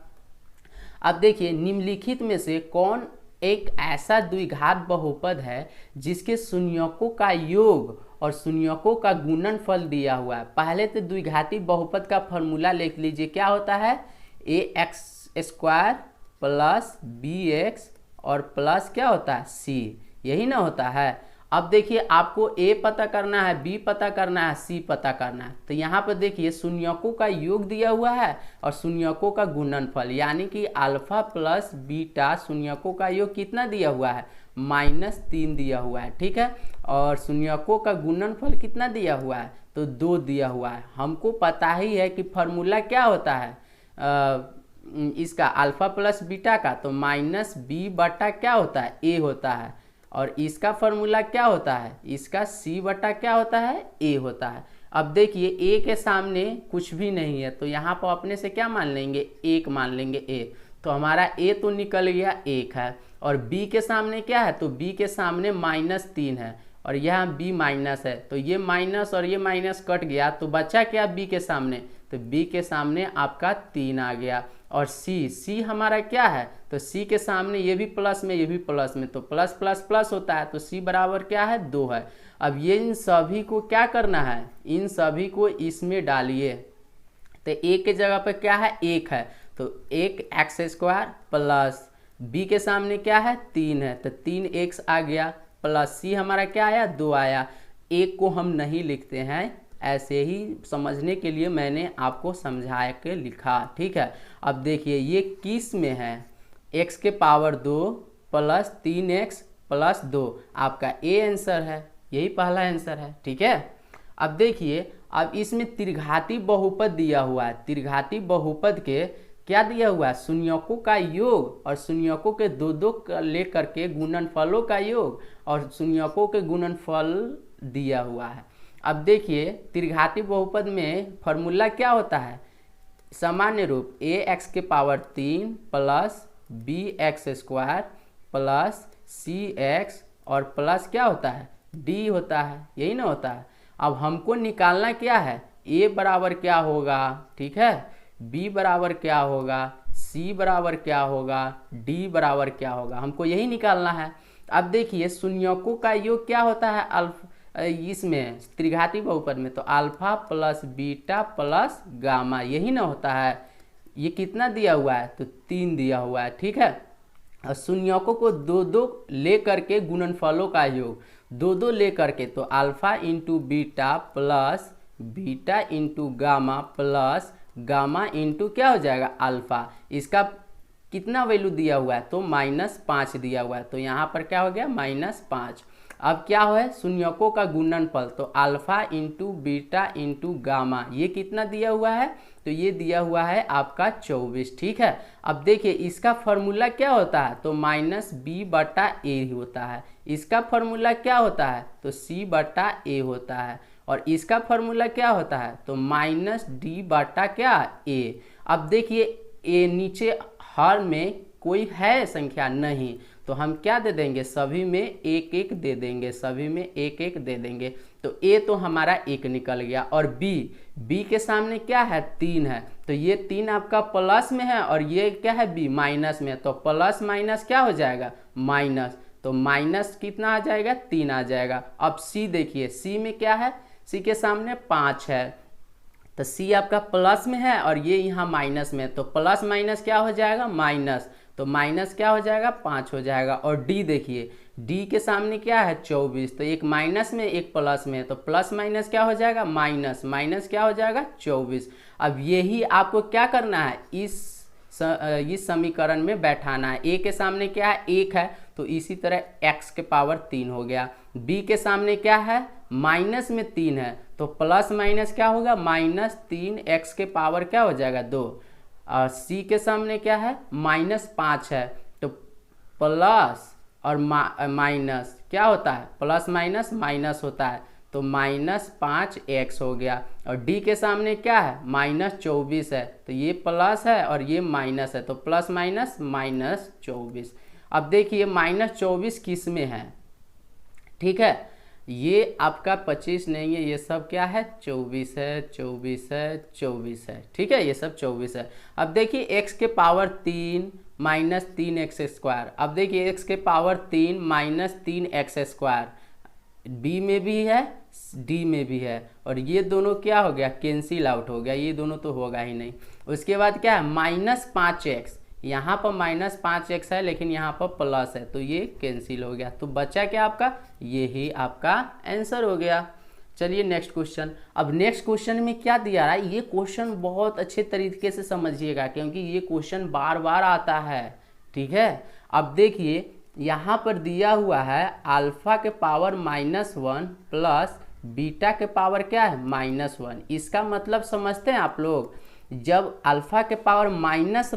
अब देखिए, निम्नलिखित में से कौन एक ऐसा द्विघात बहुपद है जिसके शून्यकों का योग और शून्यकों का गुणनफल दिया हुआ है? पहले तो द्विघाती बहुपद का फॉर्मूला लिख लीजिए, क्या होता है? ax² प्लस bx और प्लस क्या होता है? c, यही ना होता है। अब देखिए, आपको a पता करना है, b पता करना है, c पता करना है। तो यहाँ पर देखिए, शून्यकों का योग दिया हुआ है और शून्यकों का गुणनफल, यानी कि अल्फा प्लस बीटा शून्यकों का योग कितना दिया हुआ है? -3 दिया हुआ है, ठीक है। और शून्यकों का गुणनफल कितना दिया हुआ है? तो 2 दिया हुआ है। हमको पता ही है कि फार्मूला क्या होता है इसका अल्फा प्लस बीटा का, तो -b/ क्या होता है? a होता है। और इसका फार्मूला क्या होता है? इसका c/ क्या होता है? a होता है। अब देखिए, a के सामने कुछ भी नहीं है, तो यहाँ पर अपने से क्या मान लेंगे? 1 मान लेंगे a। तो हमारा a तो निकल गया 1 है। और b के सामने क्या है? तो b के सामने -3 है, और यहाँ b माइनस है, तो ये माइनस और ये माइनस कट गया, तो बचा क्या b के सामने? तो b के सामने आपका 3 आ गया। और c हमारा क्या है? तो c के सामने ये भी प्लस में, ये भी प्लस में, तो प्लस प्लस प्लस होता है, तो c बराबर क्या है? 2 है। अब ये इन सभी को क्या करना है? इन सभी को इसमें डालिए। तो a के जगह पर क्या है? 1 है, तो 1x² प्लस b के सामने क्या है? 3 है, तो 3x आ गया, प्लस c हमारा क्या आया? 2 आया। एक को हम नहीं लिखते हैं, ऐसे ही समझने के लिए मैंने आपको समझा के लिखा, ठीक है। अब देखिए ये किस में है, x के पावर 2 प्लस 3x प्लस 2, आपका ए आंसर है, यही पहला आंसर है, ठीक है। अब देखिए अब इसमें त्रिघाती बहुपद दिया हुआ है, त्रिघाती बहुपद के क्या दिया हुआ है, शून्यकों का योग और शून्यकों के दो दो लेकर के गुणनफलों का योग और शून्यकों के गुणनफल दिया हुआ है। अब देखिए त्रिघाती बहुपद में फॉर्मूला क्या होता है, सामान्य रूप ax के power 3 plus bx square plus cx और प्लस क्या होता है d होता है, यही ना होता है। अब हमको निकालना क्या है, a बराबर क्या होगा, ठीक है, b बराबर क्या होगा, c बराबर क्या होगा, d बराबर क्या होगा, हमको यही निकालना है। अब देखिए शून्यकों का योग क्या होता है इसमें त्रिघाती बहुपद में, तो alpha plus beta plus gamma, यही ना होता है। ये कितना दिया हुआ है, तो 3 दिया हुआ है, ठीक है। और शून्यकों को दो दो ले करके गुणनफलों का योग दो दो ले करके, तो alpha into beta plus beta into gamma plus gamma into क्या हो जाएगा अल्फा, इसका कितना वैल्यू दिया हुआ है, तो -5 दिया हुआ है, तो यहाँ पर क्या हो गया -5। अब क्या है शून्यकों का गुणनफल, तो alpha into beta into gamma, ये कितना दिया हुआ है, तो ये दिया हुआ है आपका 24, ठीक है। अब देखिए इसका फॉर्मूला क्या होता है, तो -b/a होता है, इसका फॉर्मूला क्या होता है, तो c/a होता है, और इसका फॉर्मूला क्या होता है, तो -d/a। अब देखिए ए नीचे हर में कोई है संख्या नहीं, तो हम क्या दे देंगे, सभी में एक एक दे देंगे, सभी में एक एक दे देंगे, तो a तो हमारा 1 निकल गया, और b के सामने क्या है 3 है, तो ये 3 आपका प्लस में है और ये क्या है b माइनस में, तो प्लस माइनस क्या हो जाएगा माइनस, तो माइनस कितना आ जाएगा 3 आ जाएगा। अब c देखिए, c में क्या है, c के सामने 5 है, तो c आपका प्लस में है और ये यहाँ माइनस में, तो प्लस माइनस क्या हो जाएगा माइनस, तो माइनस क्या हो जाएगा 5 हो जाएगा। और d देखिए, d के सामने क्या है 24, तो एक माइनस में एक प्लस में, तो प्लस माइनस क्या हो जाएगा माइनस, माइनस क्या हो जाएगा 24। अब यही आपको क्या करना है, इस समीकरण में बैठाना है। a के सामने क्या है 1 है, तो इसी तरह x के पावर 3 हो गया। b के सामने क्या है माइनस में 3 है, तो प्लस माइनस क्या होगा -3x के पावर क्या हो जाएगा 2। और c के सामने क्या है -5 है, तो प्लस और माइनस क्या होता है, प्लस माइनस माइनस होता है, तो -5x हो गया। और d के सामने क्या है -24 है, तो ये प्लस है और ये माइनस है, तो प्लस माइनस -24। अब देखिए -24 किस में है, ठीक है, ये आपका 25 नहीं है, ये सब क्या है 24 है, 24 है, 24 है, ठीक है, ये सब 24 है। अब देखिए x के पावर 3 -3x स्क्वायर, अब देखिए x के पावर 3 -3x स्क्वायर, b में भी है d में भी है, और ये दोनों क्या हो गया कैंसिल आउट हो गया, ये दोनों तो होगा ही नहीं। उसके बाद क्या है -5x, यहाँ पर -5x है लेकिन यहाँ पर प्लस है, तो ये कैंसिल हो गया, तो बचा क्या आपका, ये ही आपका आंसर हो गया। चलिए नेक्स्ट क्वेश्चन। अब नेक्स्ट क्वेश्चन में क्या दिया रहा है, ये क्वेश्चन बहुत अच्छे तरीके से समझिएगा क्योंकि ये क्वेश्चन बार बार आता है, ठीक है। अब देखिए यहाँ पर दिया हुआ है अल्फा के पावर -1 प्लस बीटा के पावर क्या है -1। इसका मतलब समझते हैं आप लोग, जब अल्फा के पावर माइनस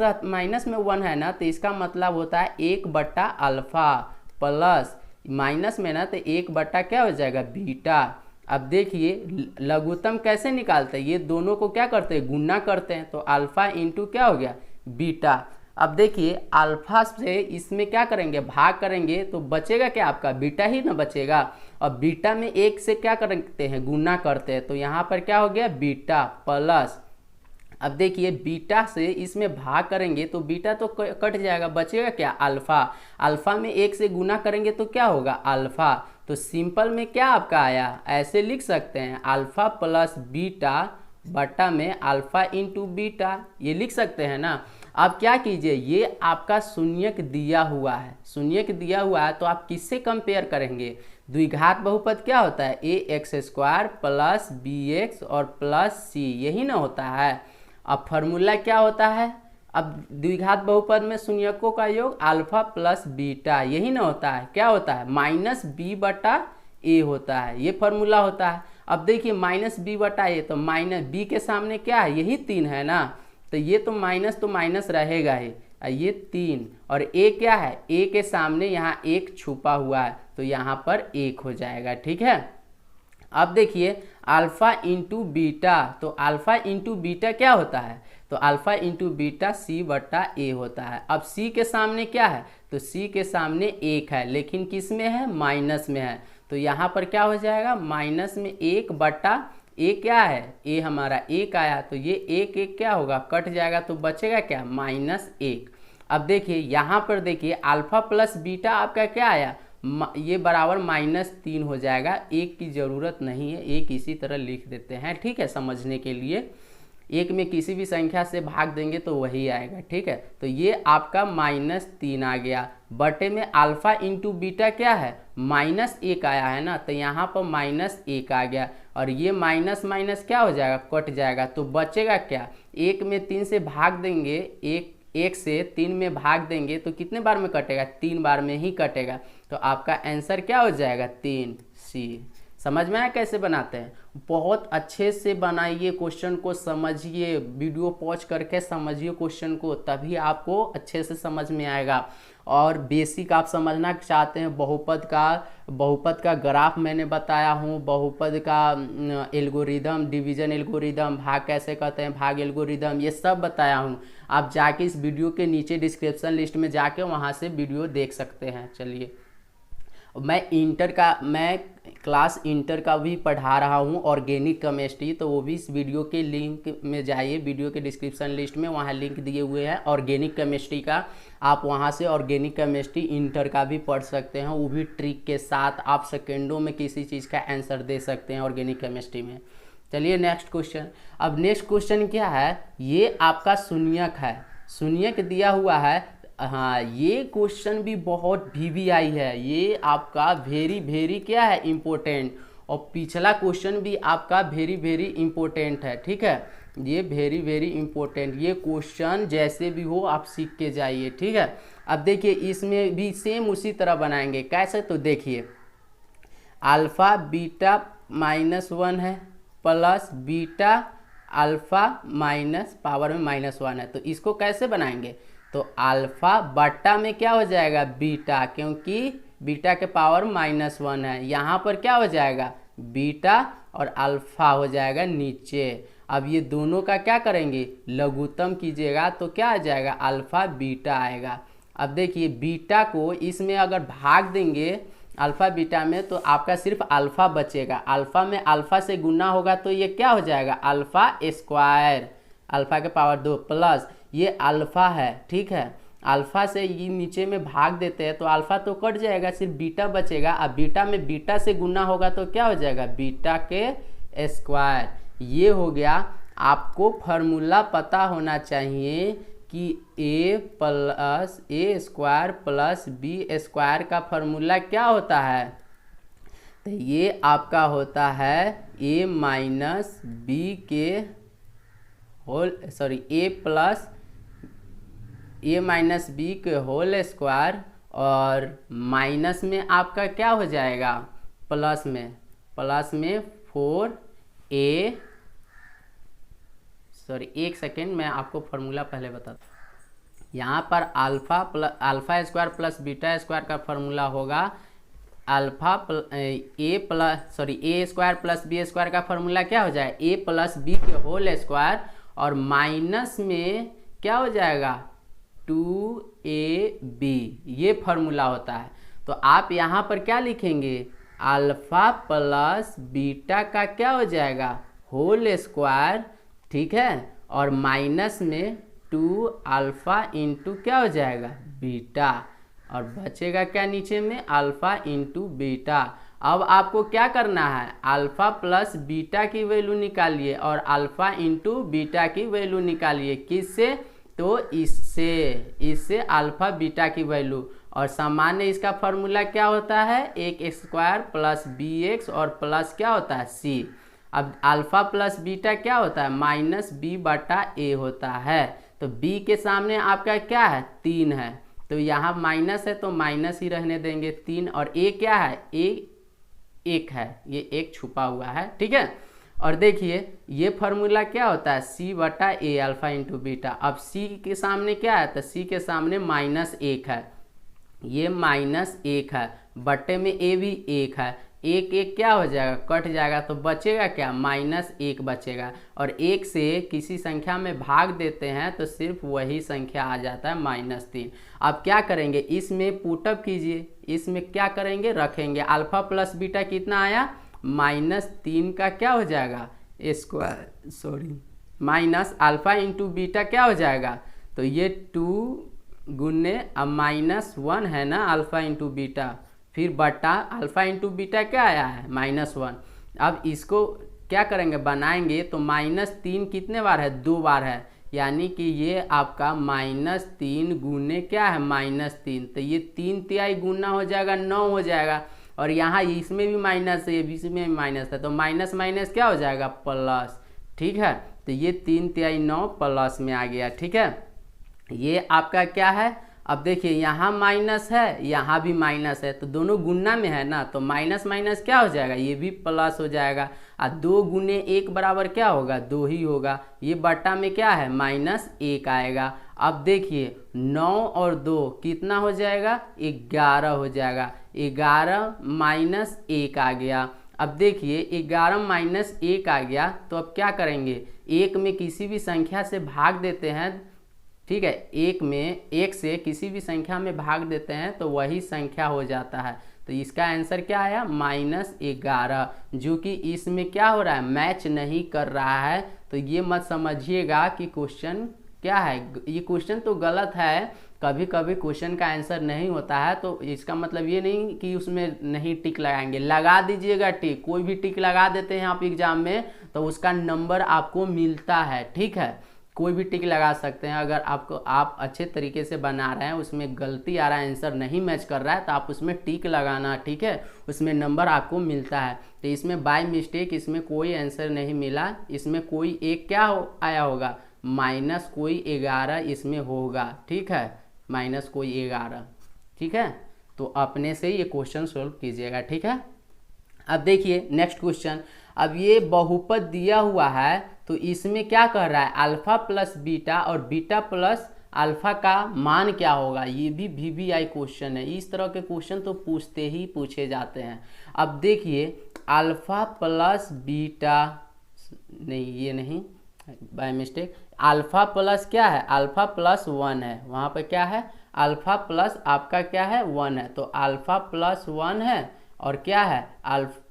में 1 है ना, तो इसका मतलब होता है 1/अल्फा प्लस माइनस में ना, तो 1/ क्या हो जाएगा बीटा। अब देखिए लघुत्तम कैसे निकालते हैं, ये दोनों को क्या करते हैं गुणा करते हैं, तो अल्फा इंटू क्या हो गया बीटा। अब देखिए अल्फा से इसमें क्या करेंगे भाग करेंगे, तो बचेगा क्या आपका बीटा ही ना बचेगा, और बीटा में 1 से क्या करते हैं गुणा करते हैं, तो यहाँ पर क्या हो गया बीटा प्लस। अब देखिए बीटा से इसमें भाग करेंगे तो बीटा तो कट जाएगा, बचेगा क्या अल्फा, अल्फा में 1 से गुना करेंगे तो क्या होगा अल्फा। तो सिंपल में क्या आपका आया, ऐसे लिख सकते हैं अल्फा प्लस बीटा बटा में अल्फा इंटू बीटा, ये लिख सकते हैं ना। अब क्या कीजिए, ये आपका शून्यक दिया हुआ है, शून्यक दिया हुआ है तो आप किससे कंपेयर करेंगे, द्विघात बहुपद क्या होता है, a x square plus b x और प्लस सी, यही ना होता है। अब फॉर्मूला क्या होता है, अब द्विघात बहुपद में शून्यकों का योग अल्फा प्लस बीटा, यही ना होता है, क्या होता है माइनस बी बटा ए होता है, ये फॉर्मूला होता है। अब देखिए माइनस बी बटा ए, तो माइनस बी के सामने क्या है, यही 3 है ना, तो ये तो माइनस रहेगा ही, ये 3 और ए क्या है, ए के सामने यहाँ 1 छुपा हुआ है तो यहाँ पर 1 हो जाएगा, ठीक है। अब देखिए अल्फा इंटू बीटा, तो अल्फा इंटू बीटा क्या होता है, तो अल्फा इंटू बीटा सी बटा ए होता है। अब सी के सामने क्या है, तो सी के सामने 1 है, लेकिन किस में है, माइनस में है, तो यहाँ पर क्या हो जाएगा माइनस में 1 बटा ए क्या है, ए हमारा 1 आया, तो ये 1 क्या होगा, कट जाएगा, तो बचेगा क्या -1। अब देखिए यहाँ पर देखिए अल्फा प्लस बीटा आपका क्या आया, ये बराबर -3 हो जाएगा, 1 की ज़रूरत नहीं है, 1 इसी तरह लिख देते हैं, ठीक है, समझने के लिए। 1 में किसी भी संख्या से भाग देंगे तो वही आएगा, ठीक है। तो ये आपका -3 आ गया, बटे में अल्फा इंटू बीटा क्या है, -1 आया है ना, तो यहाँ पर -1 आ गया, और ये माइनस माइनस क्या हो जाएगा, कट जाएगा, तो बचेगा क्या, 1 में 3 से भाग देंगे, 1 से 3 में भाग देंगे तो कितने बार में कटेगा, 3 बार में ही कटेगा, तो आपका आंसर क्या हो जाएगा 3C। समझ में आया कैसे बनाते हैं, बहुत अच्छे से बनाइए, क्वेश्चन को समझिए, वीडियो पॉज करके समझिए क्वेश्चन को, तभी आपको अच्छे से समझ में आएगा। और बेसिक आप समझना चाहते हैं बहुपद का ग्राफ मैंने बताया हूँ, बहुपद का एल्गोरिदम, डिवीजन एल्गोरिदम, भाग कैसे करते हैं, भाग एल्गोरिदम, ये सब बताया हूँ। आप जाके इस वीडियो के नीचे डिस्क्रिप्शन लिस्ट में जाके वहाँ से वीडियो देख सकते हैं। चलिए, मैं क्लास इंटर का भी पढ़ा रहा हूँ, ऑर्गेनिक केमिस्ट्री, तो वो भी इस वीडियो के लिंक में जाइए, वीडियो के डिस्क्रिप्शन लिस्ट में वहाँ लिंक दिए हुए हैं ऑर्गेनिक केमिस्ट्री का, आप वहाँ से ऑर्गेनिक केमिस्ट्री इंटर का भी पढ़ सकते हैं, वो भी ट्रिक के साथ आप सेकेंडों में किसी चीज़ का आंसर दे सकते हैं ऑर्गेनिक केमिस्ट्री में। चलिए नेक्स्ट क्वेश्चन। अब नेक्स्ट क्वेश्चन क्या है, ये आपका शून्यक है, शून्यक दिया हुआ है। हाँ, ये क्वेश्चन भी बहुत VVI है, ये आपका वेरी क्या है, इम्पोर्टेंट, और पिछला क्वेश्चन भी आपका वेरी इम्पोर्टेंट है, ठीक है, ये वेरी इम्पोर्टेंट, ये क्वेश्चन जैसे भी हो आप सीख के जाइए, ठीक है। अब देखिए इसमें भी सेम उसी तरह बनाएंगे, कैसे, तो देखिए अल्फा बीटा -1 है plus beta alpha minus power में -1 है, तो इसको कैसे बनाएंगे, तो अल्फा बट्टा में क्या हो जाएगा बीटा, क्योंकि बीटा के पावर -1 है, यहाँ पर क्या हो जाएगा बीटा और अल्फा हो जाएगा नीचे। अब ये दोनों का क्या करेंगे, लघुत्तम कीजिएगा तो क्या आ जाएगा, अल्फा बीटा आएगा। अब देखिए बीटा को इसमें अगर भाग देंगे अल्फा बीटा में तो आपका सिर्फ अल्फा बचेगा, अल्फा में अल्फा से गुना होगा तो ये क्या हो जाएगा अल्फा स्क्वायर, अल्फा के पावर 2 प्लस ये अल्फा है, ठीक है, अल्फा से ये नीचे में भाग देते हैं तो अल्फा तो कट जाएगा, सिर्फ बीटा बचेगा। अब बीटा में बीटा से गुना होगा तो क्या हो जाएगा बीटा के स्क्वायर। ये हो गया, आपको फार्मूला पता होना चाहिए कि ए स्क्वायर प्लस बी स्क्वायर का फार्मूला क्या होता है, तो ये आपका होता है ए माइनस बी के होल ए माइनस बी के होल स्क्वायर, और माइनस में आपका क्या हो जाएगा प्लस में 4a, एक सेकेंड मैं आपको फार्मूला पहले बताता हूँ। यहाँ पर alpha square plus beta square का फार्मूला होगा ए स्क्वायर प्लस बी स्क्वायर का फार्मूला क्या हो जाएगा ए प्लस बी के होल स्क्वायर, और माइनस में क्या हो जाएगा 2ab, ये फार्मूला होता है। तो आप यहाँ पर क्या लिखेंगे अल्फा प्लस बीटा का क्या हो जाएगा होल स्क्वायर, ठीक है, और माइनस में 2 अल्फा इंटू क्या हो जाएगा बीटा, और बचेगा क्या नीचे में अल्फा इंटू बीटा। अब आपको क्या करना है अल्फा प्लस बीटा की वैल्यू निकालिए और अल्फा इंटू बीटा की वैल्यू निकालिए, किससे तो इससे अल्फा बीटा की वैल्यू, और सामान्य इसका फॉर्मूला क्या होता है, एक x square plus b x और प्लस क्या होता है सी। अब अल्फा प्लस बीटा क्या होता है, माइनस बी बटा ए होता है। तो बी के सामने आपका क्या है, 3 है, तो यहाँ माइनस है तो माइनस ही रहने देंगे 3, और ए क्या है, ए 1 है, ये 1 छुपा हुआ है, ठीक है। और देखिए ये फार्मूला क्या होता है, सी बटा ए अल्फा इंटू बीटा। अब सी के सामने क्या है, तो सी के सामने -1 है, ये -1 है, बटे में ए भी 1 है, 1 क्या हो जाएगा, कट जाएगा, तो बचेगा क्या, -1 बचेगा। और 1 से किसी संख्या में भाग देते हैं तो सिर्फ वही संख्या आ जाता है -3। अब क्या करेंगे, इसमें पुटअप कीजिए, इसमें क्या करेंगे, रखेंगे अल्फा प्लस बीटा कितना आया, -3 का क्या हो जाएगा square, sorry minus alpha into beta क्या हो जाएगा, तो ये 2 गुने अब -1 है ना अल्फा इंटू बीटा, फिर बटा अल्फा इंटू बीटा क्या आया है, -1। अब इसको क्या करेंगे, बनाएंगे तो -3 कितने बार है, 2 बार है, यानी कि ये आपका -3 गुने क्या है, -3, तो ये 3 गुना हो जाएगा, 9 हो जाएगा। और यहाँ इसमें भी माइनस है, इसमें भी माइनस है, तो माइनस माइनस क्या हो जाएगा, प्लस, ठीक है। तो ये 3×9 प्लस में आ गया, ठीक है। ये आपका क्या है, अब देखिए यहाँ माइनस है, यहाँ भी माइनस है, तो दोनों गुना में है ना, तो माइनस माइनस क्या हो जाएगा, ये भी प्लस हो जाएगा। और 2 गुने 1 बराबर क्या होगा, 2 ही होगा, ये बटा में क्या है, -1 आएगा। अब देखिए 9 और 2 कितना हो जाएगा, 11 हो जाएगा, 11 -1 आ गया। अब देखिए 11 -1 आ गया, तो अब क्या करेंगे, 1 में किसी भी संख्या से भाग देते हैं, ठीक है, 1 से किसी भी संख्या में भाग देते हैं तो वही संख्या हो जाता है। तो इसका आंसर क्या आया, -11, जो कि इसमें क्या हो रहा है, मैच नहीं कर रहा है। तो ये मत समझिएगा कि क्वेश्चन क्या है, ये क्वेश्चन तो गलत है, कभी कभी क्वेश्चन का आंसर नहीं होता है, तो इसका मतलब ये नहीं कि उसमें नहीं टिक लगाएंगे, लगा दीजिएगा टिक, कोई भी टिक लगा देते हैं आप एग्जाम में तो उसका नंबर आपको मिलता है, ठीक है। कोई भी टिक लगा सकते हैं, अगर आप अच्छे तरीके से बना रहे हैं, उसमें गलती आ रहा है, आंसर नहीं मैच कर रहा है, तो आप उसमें टिक लगाना, ठीक है, उसमें नंबर आपको मिलता है। तो इसमें बाय मिस्टेक इसमें कोई आंसर नहीं मिला, इसमें कोई एक क्या आया होगा, माइनस कोई 11 इसमें होगा, ठीक है, माइनस कोई 11, ठीक है। तो अपने से ये क्वेश्चन सोल्व कीजिएगा, ठीक है। अब देखिए नेक्स्ट क्वेश्चन, अब ये बहुपद दिया हुआ है, तो इसमें क्या कर रहा है, अल्फा प्लस बीटा और बीटा प्लस अल्फा का मान क्या होगा, ये भी VVI क्वेश्चन है। इस तरह के क्वेश्चन तो पूछे जाते हैं। अब देखिए अल्फा प्लस बीटा, नहीं ये नहीं, बाय मिस्टेक, अल्फा प्लस क्या है, अल्फा प्लस 1 है, वहाँ पे क्या है, अल्फा प्लस आपका क्या है 1 है, तो अल्फा प्लस 1 है, और क्या है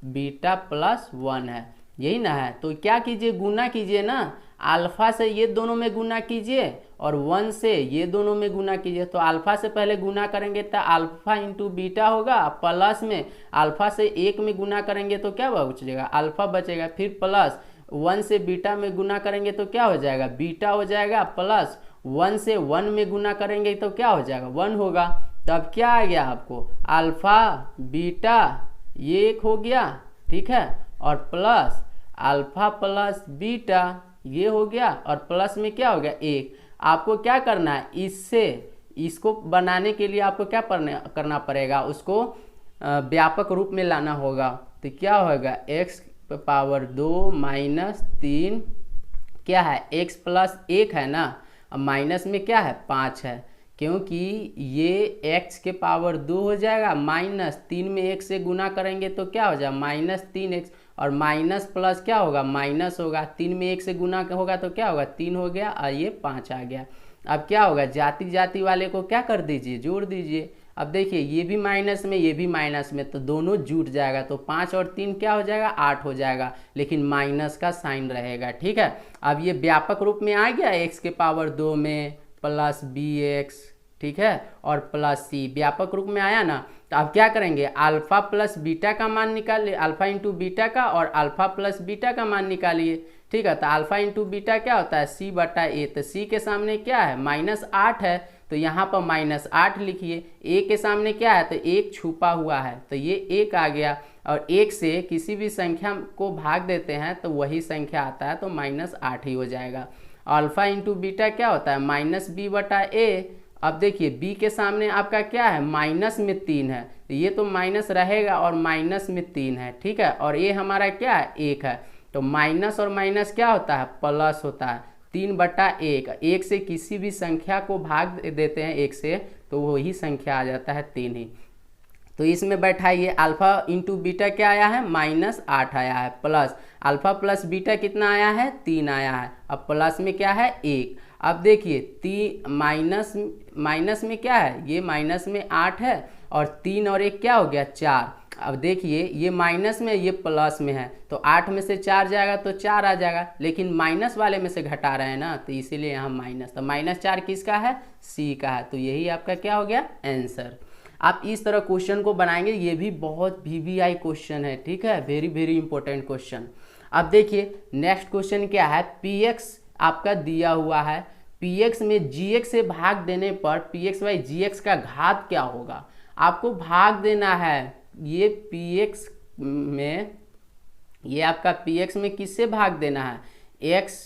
बीटा प्लस 1 है, यही ना है। तो क्या कीजिए, गुना कीजिए ना, अल्फा से ये दोनों में गुना कीजिए और 1 से ये दोनों में गुना कीजिए। तो अल्फा से पहले गुना करेंगे तो अल्फा इंटू बीटा होगा, प्लस में अल्फा से 1 में गुना करेंगे तो क्या बचेगा, अल्फा बचेगा, फिर प्लस 1 से बीटा में गुना करेंगे तो क्या हो जाएगा, बीटा हो जाएगा, प्लस 1 से 1 में गुना करेंगे तो क्या हो जाएगा, 1 होगा। तब क्या आ गया आपको, अल्फा बीटा ये 1 हो गया, ठीक है, और प्लस अल्फा प्लस बीटा ये हो गया, और प्लस में क्या हो गया 1। आपको क्या करना है, इसको बनाने के लिए आपको क्या करना पड़ेगा, उसको व्यापक रूप में लाना होगा। तो क्या होगा, x पावर 2 -3 क्या है, x प्लस 1 है ना, अब माइनस में क्या है 5 है, क्योंकि ये x के पावर 2 हो जाएगा, -3 में 1 से गुना करेंगे तो क्या हो जाएगा -3x, और माइनस प्लस क्या होगा, माइनस होगा, 3 में 1 से गुना होगा तो क्या होगा 3 हो गया, और ये 5 आ गया। अब क्या होगा, जाति जाति वाले को क्या कर दीजिए, जोड़ दीजिए। अब देखिए ये भी माइनस में, ये भी माइनस में, तो दोनों जुट जाएगा, तो 5 और 3 क्या हो जाएगा, 8 हो जाएगा, लेकिन माइनस का साइन रहेगा, ठीक है। अब ये व्यापक रूप में आ गया, x के पावर 2 में प्लस bx, ठीक है, और प्लस c व्यापक रूप में आया ना। तो अब क्या करेंगे, अल्फा प्लस बीटा का मान निकालिए, अल्फा इंटू बीटा का, और अल्फा प्लस बीटा का मान निकालिए, ठीक है। तो अल्फा इंटू बीटा क्या होता है, सी बटा ए। तो सी के सामने क्या है, -8 है, तो यहाँ पर -8 लिखिए। ए के सामने क्या है, तो 1 छुपा हुआ है, तो ये 1 आ गया। और 1 से किसी भी संख्या को भाग देते हैं तो वही संख्या आता है, तो -8 ही हो जाएगा। अल्फा इंटू बीटा क्या होता है, -b बटा ए। अब देखिए b के सामने आपका क्या है, माइनस में 3 है, तो ये तो माइनस रहेगा और माइनस में 3 है, ठीक है। और ये हमारा क्या है, 1 है, तो माइनस और माइनस क्या होता है, प्लस होता है। 3 बटा 1, 1 से किसी भी संख्या को भाग देते हैं 1 से, तो वही संख्या आ जाता है 3 ही। तो इसमें बैठाइए, अल्फा इंटू बीटा क्या आया है, -8 आया है, प्लस अल्फा प्लस बीटा कितना आया है, 3 आया है। अब प्लस में क्या है, 1। अब देखिए माइनस में क्या है, ये माइनस में 8 है, और 3 और 1 क्या हो गया, 4। अब देखिए ये माइनस में, ये प्लस में है, तो 8 में से 4 जाएगा तो 4 आ जाएगा, लेकिन माइनस वाले में से घटा रहे हैं ना, तो इसीलिए यहाँ माइनस। तो -4 किसका है, सी का है। तो यही आपका क्या हो गया, आंसर। आप इस तरह क्वेश्चन को बनाएंगे, ये भी बहुत VVI क्वेश्चन है, ठीक है, वेरी वेरी इंपॉर्टेंट क्वेश्चन। अब देखिए नेक्स्ट क्वेश्चन क्या है, px आपका दिया हुआ है, px में gx से भाग देने पर px बाई gx का घात क्या होगा। आपको भाग देना है, ये px में, ये आपका px में किससे भाग देना है, x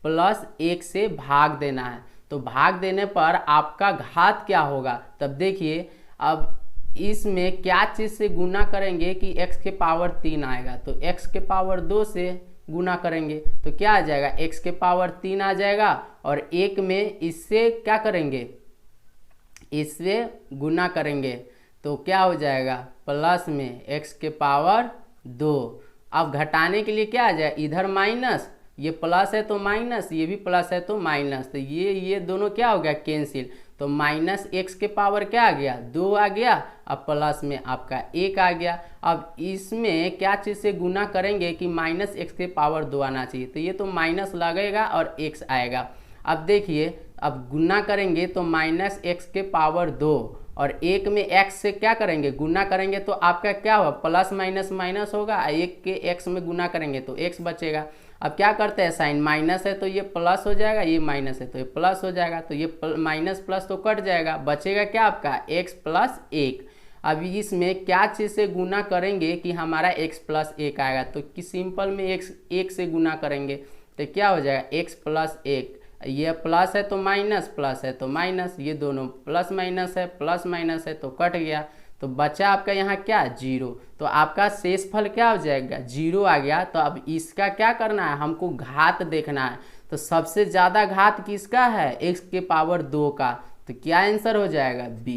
प्लस 1 से भाग देना है। तो भाग देने पर आपका घात क्या होगा, तब देखिए अब इसमें क्या चीज़ से गुना करेंगे कि x के पावर 3 आएगा, तो x के पावर 2 से गुना करेंगे तो क्या आ जाएगा, x के पावर 3 आ जाएगा। और 1 में इससे क्या करेंगे, इससे गुना करेंगे तो क्या हो जाएगा, प्लस में x के पावर 2। अब घटाने के लिए क्या आ जाएगा, इधर माइनस, ये प्लस है तो माइनस, ये भी प्लस है तो माइनस, तो ये दोनों क्या हो गया, कैंसिल। तो -x के पावर क्या आ गया, 2 आ गया। अब प्लस में आपका 1 आ गया। अब इसमें क्या चीज़ से गुना करेंगे कि -x के पावर 2 आना चाहिए, तो ये तो माइनस लगेगा और x आएगा। अब देखिए अब गुना करेंगे तो -x के पावर 2 और 1 में x से क्या करेंगे, गुना करेंगे तो आपका क्या होगा, प्लस माइनस माइनस होगा, 1 के x में गुना करेंगे तो x बचेगा। अब क्या करते हैं, साइन माइनस है तो ये प्लस हो जाएगा, ये माइनस है तो ये प्लस हो जाएगा, तो ये माइनस प्लस तो कट जाएगा, बचेगा क्या आपका x प्लस 1। अब इसमें क्या चीज़ से गुना करेंगे कि हमारा x प्लस 1 आएगा, तो कि सिंपल में x 1 से गुना करेंगे तो क्या हो जाएगा, x प्लस 1। ये प्लस है तो माइनस, प्लस है तो माइनस, ये दोनों प्लस माइनस है, प्लस माइनस है तो कट गया, तो बचा आपका यहाँ क्या, 0। तो आपका शेषफल क्या हो जाएगा, 0 आ गया। तो अब इसका क्या करना है, हमको घात देखना है। तो सबसे ज़्यादा घात किसका है, x के पावर 2 का, तो क्या आंसर हो जाएगा, b।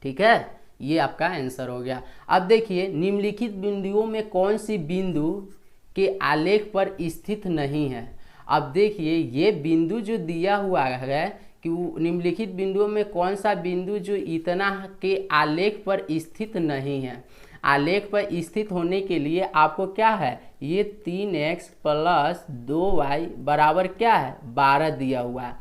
ठीक है, ये आपका आंसर हो गया। अब देखिए निम्नलिखित बिंदुओं में कौन सी बिंदु के आलेख पर स्थित नहीं है। अब देखिए ये बिंदु जो दिया हुआ है कि निम्नलिखित बिंदुओं में कौन सा बिंदु जो इतना के आलेख पर स्थित नहीं है। आलेख पर स्थित होने के लिए आपको क्या है, ये 3x प्लस 2y बराबर क्या है, 12 दिया हुआ है।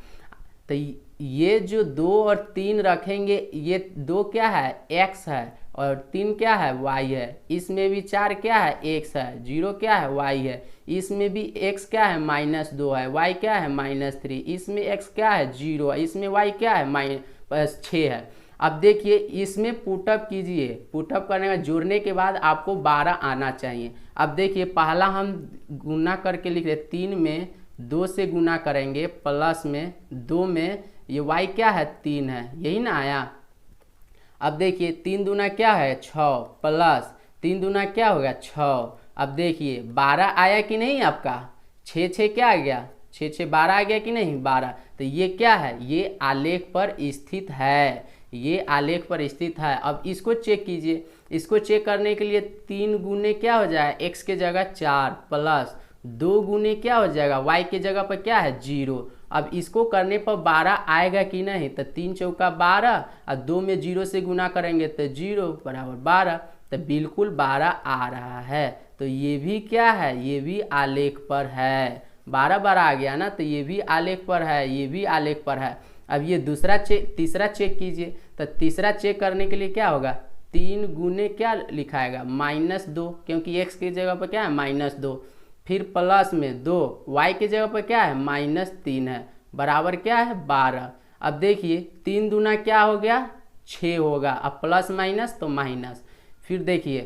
तो ये जो 2 और 3 रखेंगे, ये 2 क्या है, x है, और 3 क्या है, y है। इसमें भी 4 क्या है, x है, 0 क्या है, y है। इसमें भी x क्या है, -2 है, y क्या है, -3। इसमें x क्या है, 0 है, इसमें y क्या है, -6 है। अब देखिए इसमें पुटअप कीजिए, पुटअप करने का जोड़ने के बाद आपको 12 आना चाहिए। अब देखिए पहला हम गुना करके लिख रहे, 3 में 2 से गुना करेंगे, प्लस में 2 में ये y क्या है, 3 है, यही ना आया। अब देखिए 3 दूना क्या है, 6, प्लस 3 दूना क्या हो गया, 6। अब देखिए 12 आया कि नहीं आपका, 6 क्या आ गया, 6 12 आ गया कि नहीं, 12। तो ये क्या है, ये आलेख पर स्थित है, ये आलेख पर स्थित है। अब इसको चेक कीजिए, इसको चेक करने के लिए 3 गुने क्या हो जाएगा, x के जगह 4, प्लस 2 गुने क्या हो जाएगा, y के जगह पर क्या है, 0। अब इसको करने पर 12 आएगा कि नहीं, तो 3 चौका 12 और 2 में 0 से गुना करेंगे तो 0 बराबर 12, तो बिल्कुल 12 आ रहा है। तो ये भी क्या है, ये भी आलेख पर है, 12 आ गया ना, तो ये भी आलेख पर है, ये भी आलेख पर है। अब ये तीसरा चेक कीजिए, तो तीसरा चेक करने के लिए क्या होगा, 3 गुने क्या लिखाएगा, -2, क्योंकि x की जगह पर क्या है, -2। फिर प्लस में 2, y की जगह पर क्या है -3 है, बराबर क्या है 12। अब देखिए 3 दूना क्या हो गया 6 होगा, अब प्लस माइनस तो माइनस, फिर देखिए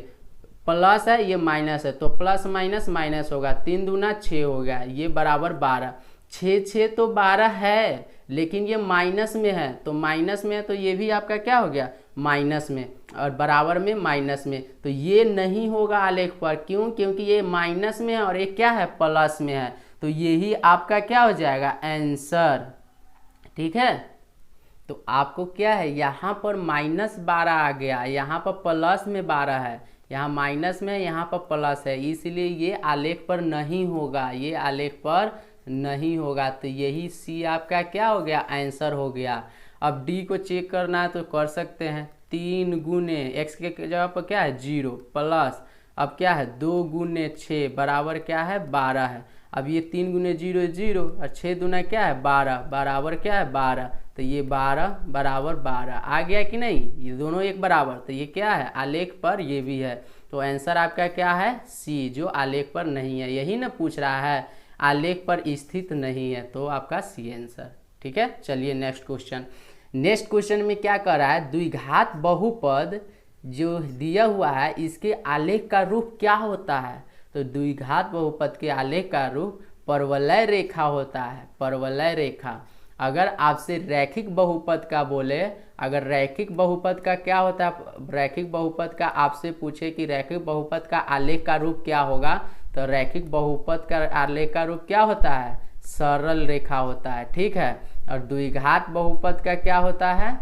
प्लस है ये माइनस है तो प्लस माइनस माइनस होगा, 3 दूना 6 हो गया, ये बराबर 12। 6 6 तो 12 है, लेकिन ये माइनस में है, तो माइनस में है तो ये भी आपका क्या हो गया माइनस में, और बराबर में माइनस में, तो ये नहीं होगा आलेख पर। क्यों? क्योंकि ये माइनस में है और ये क्या है प्लस में है, तो यही आपका क्या हो जाएगा आंसर। ठीक है, तो आपको क्या है यहाँ पर -12 आ गया, यहाँ पर प्लस में 12 है, यहाँ माइनस में यहाँ पर प्लस है, इसलिए ये आलेख पर नहीं होगा, ये आलेख पर नहीं होगा। तो यही सी आपका क्या हो गया आंसर हो गया। अब डी को चेक करना है तो कर सकते हैं, 3 गुने x के जगह पर क्या है 0 प्लस, अब क्या है 2 गुने 6 बराबर क्या है 12 है। अब ये 3 गुने 0 0 और 6 दूना क्या है 12 बराबर क्या है 12, तो ये 12 बराबर 12 आ गया कि नहीं, ये दोनों एक बराबर, तो ये क्या है आलेख पर ये भी है, तो आंसर आपका क्या है सी, जो आलेख पर नहीं है। यही ना पूछ रहा है आलेख पर स्थित नहीं है, तो आपका सी आंसर। ठीक है, चलिए नेक्स्ट क्वेश्चन। नेक्स्ट क्वेश्चन में क्या कर रहा है, द्विघात बहुपद जो दिया हुआ है इसके आलेख का रूप क्या होता है। तो द्विघात बहुपद के आलेख का रूप परवलय रेखा होता है, परवलय रेखा। अगर आपसे रैखिक बहुपद का बोले, अगर रैखिक बहुपद का क्या होता है, रैखिक बहुपद का आपसे पूछे कि रैखिक बहुपद का आलेख का रूप क्या होगा, तो रैखिक बहुपद का आलेख का रूप क्या होता है सरल रेखा होता है। ठीक है, और द्विघात बहुपद का क्या होता है,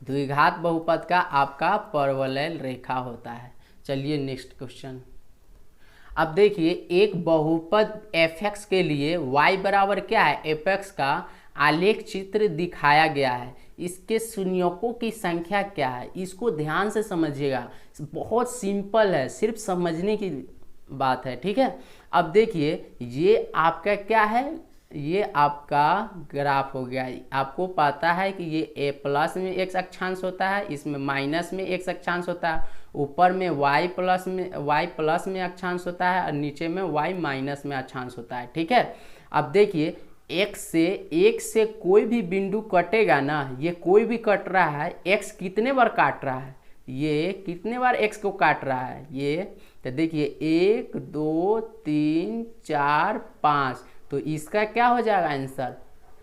द्विघात बहुपद का आपका परवलय रेखा होता है। चलिए नेक्स्ट क्वेश्चन। अब देखिए एक बहुपद f(x) के लिए y बराबर क्या है f(x) का आलेख चित्र दिखाया गया है, इसके शून्यकों की संख्या क्या है, इसको ध्यान से समझिएगा, बहुत सिंपल है, सिर्फ समझने की बात है। ठीक है, अब देखिए ये आपका क्या है, ये आपका ग्राफ हो गया। आपको पता है कि ये a प्लस में x अक्षांश होता है, इसमें माइनस में x अक्षांश होता है, ऊपर में y प्लस में अक्षांश होता है और नीचे में y माइनस में अक्षांश होता है। ठीक है, अब देखिए x से कोई भी बिंदु कटेगा ना, ये कोई भी कट रहा है, x कितने बार काट रहा है, ये कितने बार x को काट रहा है, ये तो देखिए 1 2 3 4 5, तो इसका क्या हो जाएगा आंसर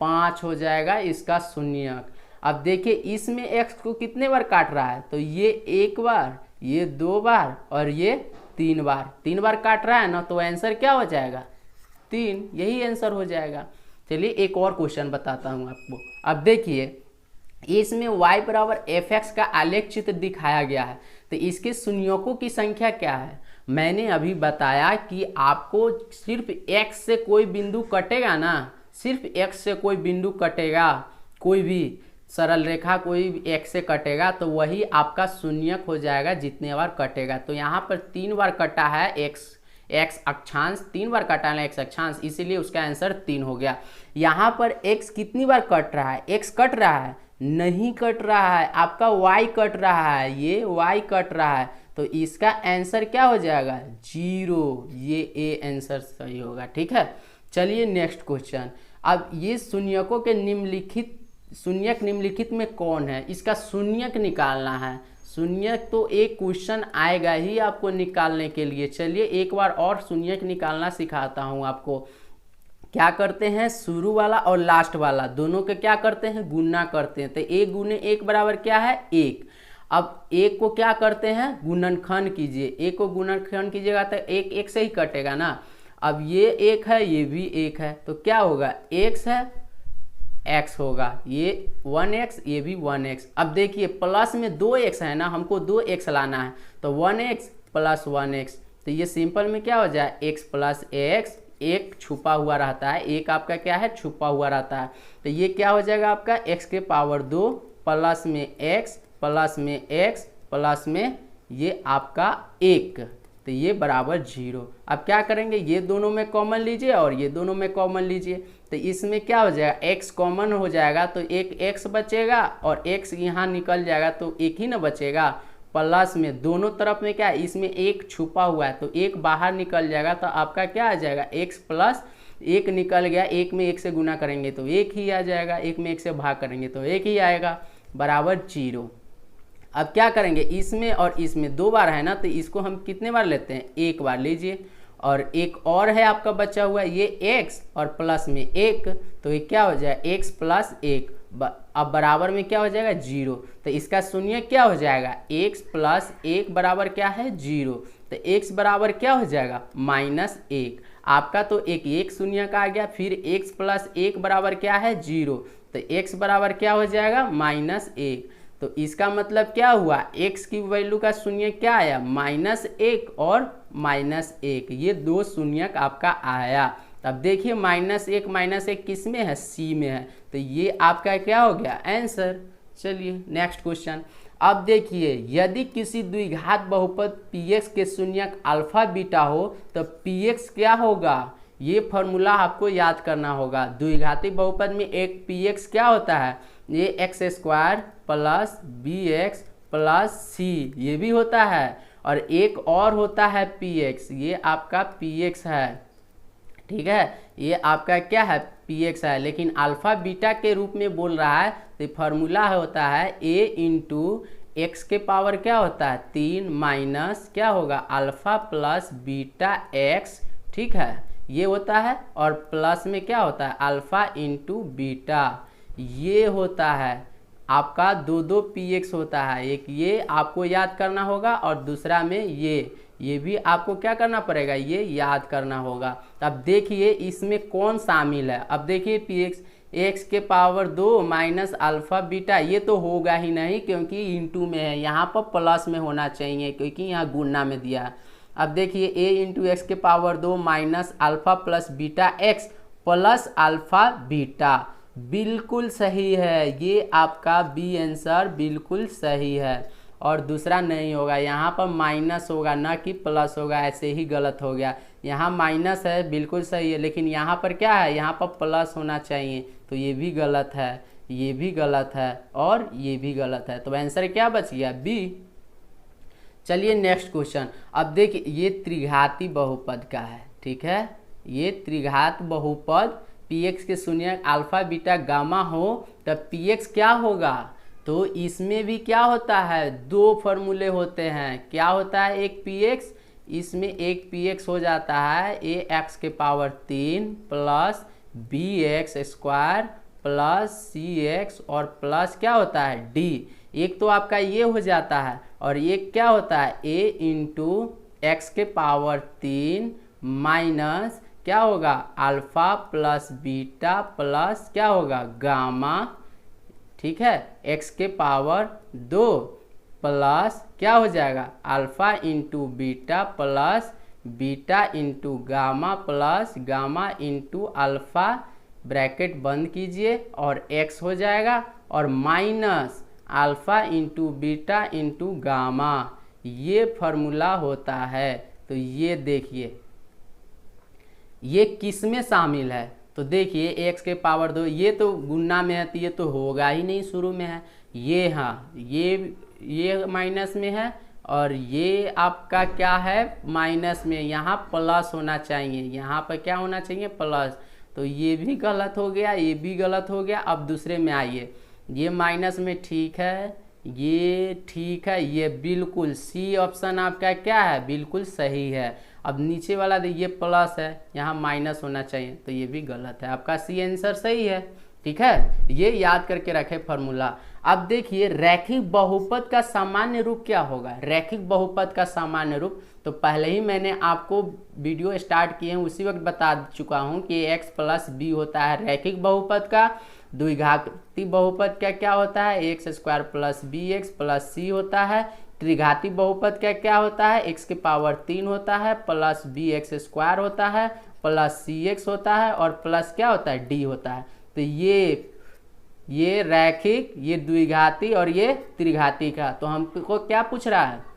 5 हो जाएगा इसका शून्यक। अब देखिए इसमें x को कितने बार काट रहा है, तो ये 1 बार, ये 2 बार और ये 3 बार, 3 बार काट रहा है ना, तो आंसर क्या हो जाएगा 3, यही आंसर हो जाएगा। चलिए एक और क्वेश्चन बताता हूँ आपको। अब देखिए इसमें y बराबर f(x) का आलेख चित्र दिखाया गया है, तो इसके शून्यकों की संख्या क्या है। मैंने अभी बताया कि आपको सिर्फ x से कोई बिंदु कटेगा ना, सिर्फ x से कोई बिंदु कटेगा, कोई भी सरल रेखा कोई x से कटेगा तो वही आपका शून्यक हो जाएगा जितने बार कटेगा। तो यहाँ पर 3 बार कटा है x अक्षांश, 3 बार कटा है x अक्षांश, इसीलिए उसका आंसर 3 हो गया। यहाँ पर x कितनी बार कट रहा है, x कट रहा है नहीं कट रहा है, आपका y कट रहा है, ये y कट रहा है, तो इसका आंसर क्या हो जाएगा 0, ये ए आंसर सही होगा। ठीक है, चलिए नेक्स्ट क्वेश्चन। अब ये शून्यकों के शून्यक निम्नलिखित में कौन है, इसका शून्यक निकालना है। शून्यक तो एक क्वेश्चन आएगा ही आपको निकालने के लिए। चलिए एक बार और शून्यक निकालना सिखाता हूँ आपको। क्या करते हैं, शुरू वाला और लास्ट वाला दोनों के क्या करते हैं गुणा करते हैं, तो 1 गुने 1 बराबर क्या है 1। अब 1 को क्या करते हैं गुणनखंड कीजिए, 1 को गुणनखंड कीजिएगा तो 1 1 से ही कटेगा ना। अब ये 1 है ये भी 1 है, तो क्या होगा x है x होगा, ये 1x ये भी 1x। अब देखिए प्लस में 2x है ना, हमको 2x लाना है, तो 1x प्लस 1x, तो ये सिंपल में क्या हो जाए x प्लस x, एक छुपा हुआ रहता है, एक आपका क्या है छुपा हुआ रहता है, तो ये क्या हो जाएगा आपका x के पावर 2 प्लस में x प्लस में x प्लस में ये आपका 1, तो ये बराबर 0। अब क्या करेंगे, ये दोनों में कॉमन लीजिए और ये दोनों में कॉमन लीजिए, तो इसमें क्या हो जाएगा x कॉमन हो जाएगा तो एक x बचेगा और x यहाँ निकल जाएगा तो 1 ही ना बचेगा, प्लस में दोनों तरफ में क्या है, इसमें एक छुपा हुआ है तो एक बाहर निकल जाएगा, तो आपका क्या आ जाएगा, x प्लस एक निकल गया, एक में एक से गुना करेंगे तो एक ही आ जाएगा, एक में एक से भाग करेंगे तो एक ही आएगा, बराबर 0। अब क्या करेंगे, इसमें और इसमें 2 बार है ना, तो इसको हम कितने बार लेते हैं, 1 बार लीजिए। और एक और है आपका बचा हुआ ये x और प्लस में 1, तो ये क्या हो जाएगा, x प्लस 1, अब बराबर में क्या हो जाएगा 0। तो इसका शून्य क्या हो जाएगा, x प्लस 1 बराबर क्या है 0, तो x बराबर क्या हो जाएगा -1। आपका तो एक शून्य का आ गया, फिर x प्लस 1 बराबर क्या है 0, तो x बराबर क्या हो जाएगा -1। तो इसका मतलब क्या हुआ, x की वैल्यू का शून्य क्या आया -1 और -1, ये 2 शून्यक आपका आया। अब देखिए -1 किस में है, c में है, तो ये आपका क्या हो गया आंसर। चलिए नेक्स्ट क्वेश्चन। अब देखिए यदि किसी द्विघात बहुपद px के शून्यक अल्फा बीटा हो तो px क्या होगा, ये फॉर्मूला आपको याद करना होगा। द्विघाती बहुपद में एक px क्या होता है, ये x² plus bx plus c ये भी होता है, और एक और होता है px, ये आपका px है, ठीक है, ये आपका क्या है px है, लेकिन अल्फा बीटा के रूप में बोल रहा है तो फार्मूला होता है a इंटू एक्स के पावर क्या होता है 3 माइनस क्या होगा अल्फा प्लस बीटा एक्स, ठीक है, ये होता है, और प्लस में क्या होता है अल्फा इंटू बीटा, ये होता है आपका 2 px होता है। एक ये आपको याद करना होगा और दूसरा में ये भी आपको क्या करना पड़ेगा, ये याद करना होगा। अब देखिए इसमें कौन शामिल है, अब देखिए px x के पावर 2 माइनस अल्फा बीटा, ये तो होगा ही नहीं क्योंकि इंटू में है, यहाँ पर प्लस में होना चाहिए क्योंकि यहाँ गुणा में दिया है। अब देखिए a इंटू एक्स के power 2 minus alpha plus beta x plus alpha beta, बिल्कुल सही है, ये आपका बी आंसर बिल्कुल सही है, और दूसरा नहीं होगा, यहाँ पर माइनस होगा ना कि प्लस होगा, ऐसे ही गलत हो गया, यहाँ माइनस है बिल्कुल सही है, लेकिन यहाँ पर क्या है, यहाँ पर प्लस होना चाहिए, तो ये भी गलत है, ये भी गलत है और ये भी गलत है, तो आंसर क्या बच गया बी। चलिए नेक्स्ट क्वेश्चन। अब देखिए ये त्रिघाती बहुपद का है, ठीक है, ये त्रिघात बहुपद px के शून्य अल्फा बीटा गामा हो तब px क्या होगा, तो इसमें भी क्या होता है 2 फॉर्मूले होते हैं, क्या होता है एक px, इसमें एक px हो जाता है ax के power 3 plus bx² plus cx और प्लस क्या होता है d, एक तो आपका ये हो जाता है और एक क्या होता है a इंटू एक्स के पावर 3 माइनस क्या होगा अल्फा प्लस बीटा प्लस क्या होगा गामा, ठीक है, x के पावर 2 प्लस क्या हो जाएगा alpha into beta plus beta into gamma plus gamma into alpha, bracket बंद कीजिए और x हो जाएगा, और minus alpha into beta into gamma, ये फार्मूला होता है। तो ये देखिए ये किस में शामिल है, तो देखिए x के पावर 2, ये तो गुणा में है तो ये तो होगा ही नहीं, शुरू में है, ये हाँ ये माइनस में है और ये आपका क्या है माइनस में, यहाँ प्लस होना चाहिए, यहाँ पर क्या होना चाहिए प्लस, तो ये भी गलत हो गया, ये भी गलत हो गया। अब दूसरे में आइए, ये माइनस में ठीक है, ये ठीक है, ये बिल्कुल सी ऑप्शन आपका क्या है बिल्कुल सही है। अब नीचे वाला ये प्लस है, यहाँ माइनस होना चाहिए, तो ये भी गलत है, आपका सी आंसर सही है, ठीक है, ये याद करके रखे फार्मूला। अब देखिए रैखिक बहुपद का सामान्य रूप क्या होगा, रैखिक बहुपद का सामान्य रूप तो पहले ही मैंने आपको वीडियो स्टार्ट किए हैं उसी वक्त बता चुका हूँ कि x प्लस बी होता है रैखिक बहुपद का, द्विघाती बहुपद का क्या होता है x² plus b x plus c होता है, त्रिघाती बहुपद का क्या होता है x के पावर 3 होता है प्लस bx² होता है प्लस cx होता है और प्लस क्या होता है d होता है। तो ये रैखिक, ये द्विघाती और ये त्रिघाती का, तो हमको क्या पूछ रहा है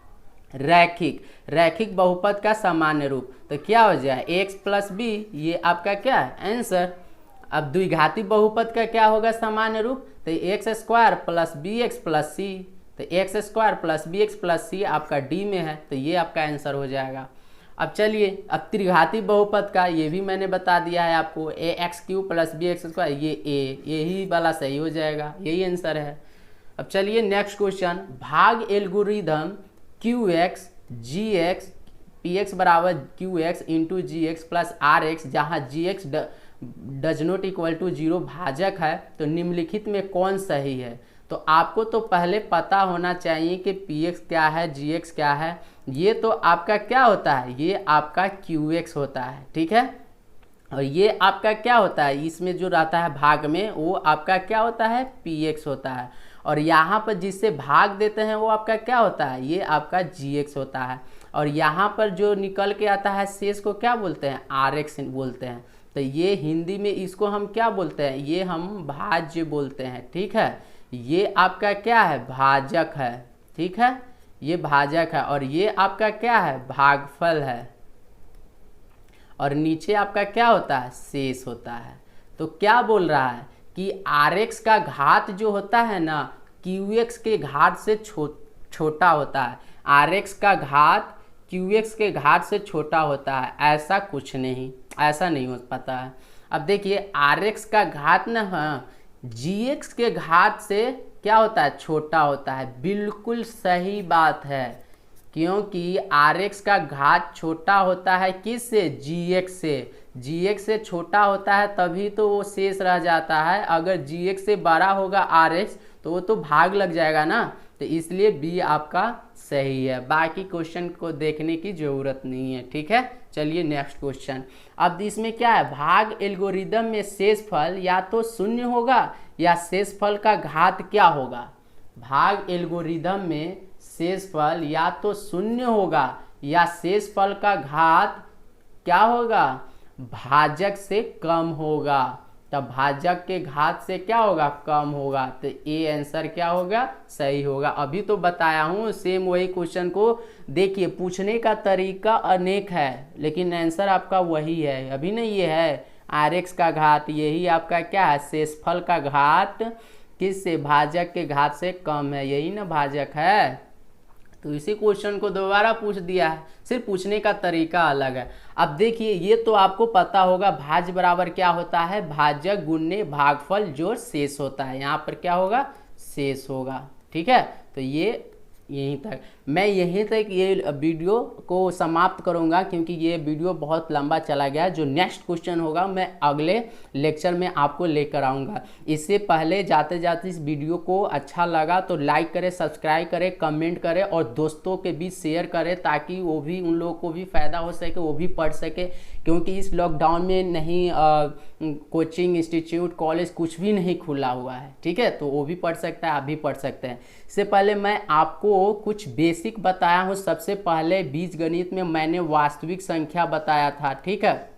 रैखिक बहुपद का सामान्य रूप, तो क्या हो जाए x प्लस बी, ये आपका क्या है आंसर। अब द्विघाती बहुपद का क्या होगा सामान्य रूप, तो x² plus bx plus c, तो x square plus b x plus c आपका डी में है, तो ये आपका आंसर हो जाएगा। अब चलिए, अब त्रिघाती बहुपद का ये भी मैंने बता दिया है आपको, a x cube plus b x square, ये यही वाला सही हो जाएगा, यही आंसर है। अब चलिए नेक्स्ट क्वेश्चन, भाग algorithm q x g x p x बराबर q x into g x plus r x, जहाँ g x does not equal to 0 भाजक है, तो निम्नलिखित में कौन सही है। तो आपको तो पहले पता होना चाहिए कि पी एक्स क्या है, जी एक्स क्या है। ये तो आपका क्या होता है, ये आपका क्यू एक्स होता है, ठीक है। और ये आपका क्या होता है, इसमें जो रहता है भाग में, वो आपका क्या होता है, पी एक्स होता है। और यहाँ पर जिससे भाग देते हैं वो आपका क्या होता है, ये आपका जी एक्स होता है। और यहाँ पर जो निकल के आता है शेष को क्या बोलते हैं, आर एक्स बोलते हैं। तो ये हिंदी में इसको हम क्या बोलते हैं, ये हम भाज्य बोलते हैं, ठीक है। ये आपका क्या है, भाजक है, ठीक है, ये भाजक है। और ये आपका क्या है, भागफल है। और नीचे आपका क्या होता है, शेष होता है। तो क्या बोल रहा है कि आर एक्स का घात जो होता है ना, क्यू एक्स के घात से छोटा होता है। आर एक्स का घात क्यू एक्स के घात से छोटा होता है, ऐसा कुछ नहीं, ऐसा नहीं हो पाता है। अब देखिए, आर एक्स का घात ना, हाँ, जी एक्स के घात से क्या होता है, छोटा होता है। बिल्कुल सही बात है, क्योंकि आर एक्स का घात छोटा होता है किससे, जी एक्स से। जी एक्स से छोटा होता है तभी तो वो शेष रह जाता है। अगर जी एक्स से बड़ा होगा आर एक्स तो वो तो भाग लग जाएगा ना, तो इसलिए बी आपका सही है। बाकी क्वेश्चन को देखने की जरूरत नहीं है, ठीक है। चलिए नेक्स्ट क्वेश्चन। अब इसमें क्या है, भाग एल्गोरिदम में शेषफल या तो शून्य होगा या शेषफल का घात क्या होगा। भाग एल्गोरिदम में शेषफल या तो शून्य होगा या शेषफल का घात क्या होगा, भाजक से कम होगा। तब भाजक के घात से क्या होगा, कम होगा। तो ए आंसर क्या होगा, सही होगा। अभी तो बताया हूँ, सेम वही क्वेश्चन को देखिए, पूछने का तरीका अनेक है लेकिन आंसर आपका वही है। अभी नहीं, ये है आर एक्स का घात, यही आपका क्या है, शेषफल का घात किससे, भाजक के घात से कम है, यही ना भाजक है। तो इसी क्वेश्चन को दोबारा पूछ दिया है, सिर्फ पूछने का तरीका अलग है। अब देखिए, ये तो आपको पता होगा, भाज्य बराबर क्या होता है, भाजक गुणे भागफल जो शेष होता है। यहाँ पर क्या होगा, शेष होगा, ठीक है। तो ये यहीं तक, मैं यहीं तक ये वीडियो को समाप्त करूंगा, क्योंकि ये वीडियो बहुत लंबा चला गया। जो नेक्स्ट क्वेश्चन होगा मैं अगले लेक्चर में आपको लेकर आऊँगा। इससे पहले जाते जाते इस वीडियो को अच्छा लगा तो लाइक करें, सब्सक्राइब करें, कमेंट करें और दोस्तों के बीच शेयर करें, ताकि वो भी, उन लोगों को भी फ़ायदा हो सके, वो भी पढ़ सके। क्योंकि इस लॉकडाउन में नहीं कोचिंग इंस्टीट्यूट कॉलेज कुछ भी नहीं खुला हुआ है, ठीक है। तो वो भी पढ़ सकता है, आप भी पढ़ सकते हैं। इससे पहले मैं आपको कुछ बेसिक बताया हूँ। सबसे पहले बीजगणित में मैंने वास्तविक संख्या बताया था, ठीक है।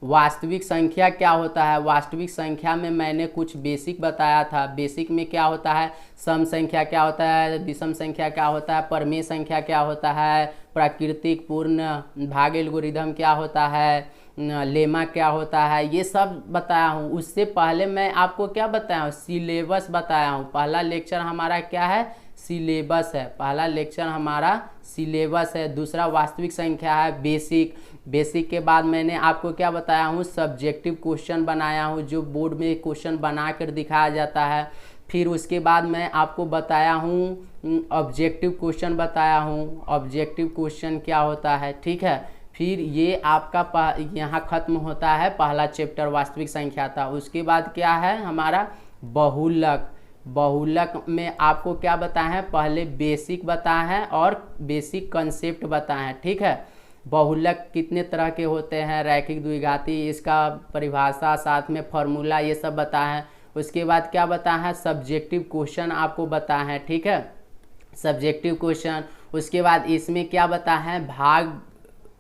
वास्तविक संख्या क्या होता है, वास्तविक संख्या में मैंने कुछ बेसिक बताया था। बेसिक में क्या होता है, सम संख्या क्या होता है, विषम संख्या क्या होता है, परमेय संख्या क्या होता है, प्राकृतिक पूर्ण भाग एल्गोरिदम क्या होता है, लेमा क्या होता है, ये सब बताया हूँ। उससे पहले मैं आपको क्या बताया हूँ, सिलेबस बताया हूँ। पहला लेक्चर हमारा क्या है, सिलेबस है। पहला लेक्चर हमारा सिलेबस है। दूसरा वास्तविक संख्या है, बेसिक। बेसिक के बाद मैंने आपको क्या बताया हूँ, सब्जेक्टिव क्वेश्चन बनाया हूँ, जो बोर्ड में क्वेश्चन बना कर दिखाया जाता है। फिर उसके बाद मैं आपको बताया हूँ ऑब्जेक्टिव क्वेश्चन बताया हूँ, ऑब्जेक्टिव क्वेश्चन क्या होता है, ठीक है। फिर ये आपका यहाँ ख़त्म होता है पहला चैप्टर, वास्तविक संख्या था। उसके बाद क्या है हमारा बहुलक। बहुलक में आपको क्या बताया है, पहले बेसिक बताया है और बेसिक कंसेप्ट बताया है, ठीक है। बहुलक कितने तरह के होते हैं, रैखिक द्विघाती, इसका परिभाषा, साथ में फार्मूला, ये सब बताया है। उसके बाद क्या बताया है, सब्जेक्टिव क्वेश्चन आपको बताया है, ठीक है, सब्जेक्टिव क्वेश्चन। उसके बाद इसमें क्या बताया है, भाग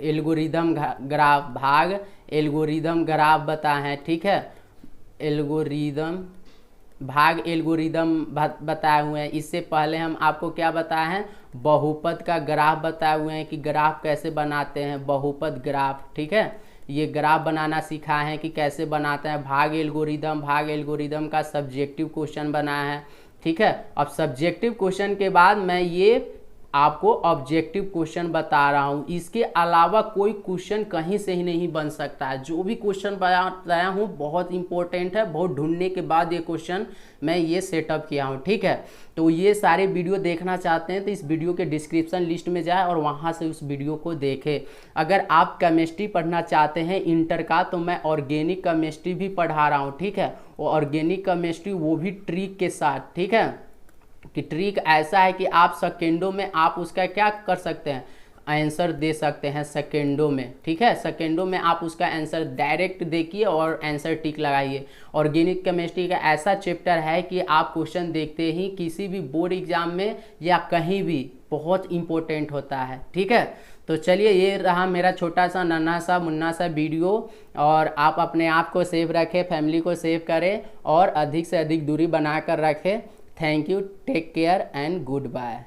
एल्गोरिदम ग्राफ, भाग एल्गोरिदम ग्राफ बताया है, ठीक है। एल्गोरिदम, भाग एल्गोरिदम बताए हुए हैं। इससे पहले हम आपको क्या बताए हैं, बहुपद का ग्राफ बताए हुए हैं कि ग्राफ कैसे बनाते हैं, बहुपद ग्राफ, ठीक है। ये ग्राफ बनाना सिखाए हैं कि कैसे बनाते हैं। भाग एल्गोरिदम, भाग एल्गोरिदम का सब्जेक्टिव क्वेश्चन बनाया है। ठीक है। अब सब्जेक्टिव क्वेश्चन के बाद मैं ये आपको ऑब्जेक्टिव क्वेश्चन बता रहा हूँ, इसके अलावा कोई क्वेश्चन कहीं से ही नहीं बन सकता है। जो भी क्वेश्चन बताया हूँ बहुत इंपॉर्टेंट है, बहुत ढूंढने के बाद ये क्वेश्चन मैं ये सेटअप किया हूँ, ठीक है। तो ये सारे वीडियो देखना चाहते हैं तो इस वीडियो के डिस्क्रिप्शन लिस्ट में जाए और वहाँ से उस वीडियो को देखें। अगर आप केमिस्ट्री पढ़ना चाहते हैं इंटर का, तो मैं ऑर्गेनिक केमिस्ट्री भी पढ़ा रहा हूँ, ठीक है। और ऑर्गेनिक केमिस्ट्री वो भी ट्रिक के साथ, ठीक है, कि ट्रिक ऐसा है कि आप सेकेंडों में आप उसका क्या कर सकते हैं, आंसर दे सकते हैं सेकेंडों में, ठीक है। सेकेंडों में आप उसका आंसर डायरेक्ट देखिए और आंसर टिक लगाइए। ऑर्गेनिक केमिस्ट्री का ऐसा चैप्टर है कि आप क्वेश्चन देखते ही किसी भी बोर्ड एग्जाम में या कहीं भी बहुत इंपॉर्टेंट होता है, ठीक है। तो चलिए, ये रहा मेरा छोटा सा नन्हा सा मुन्ना सा वीडियो, और आप अपने आप को सेफ रखें, फैमिली को सेव करें और अधिक से अधिक दूरी बना कर रखें। Thank you, take care and good bye.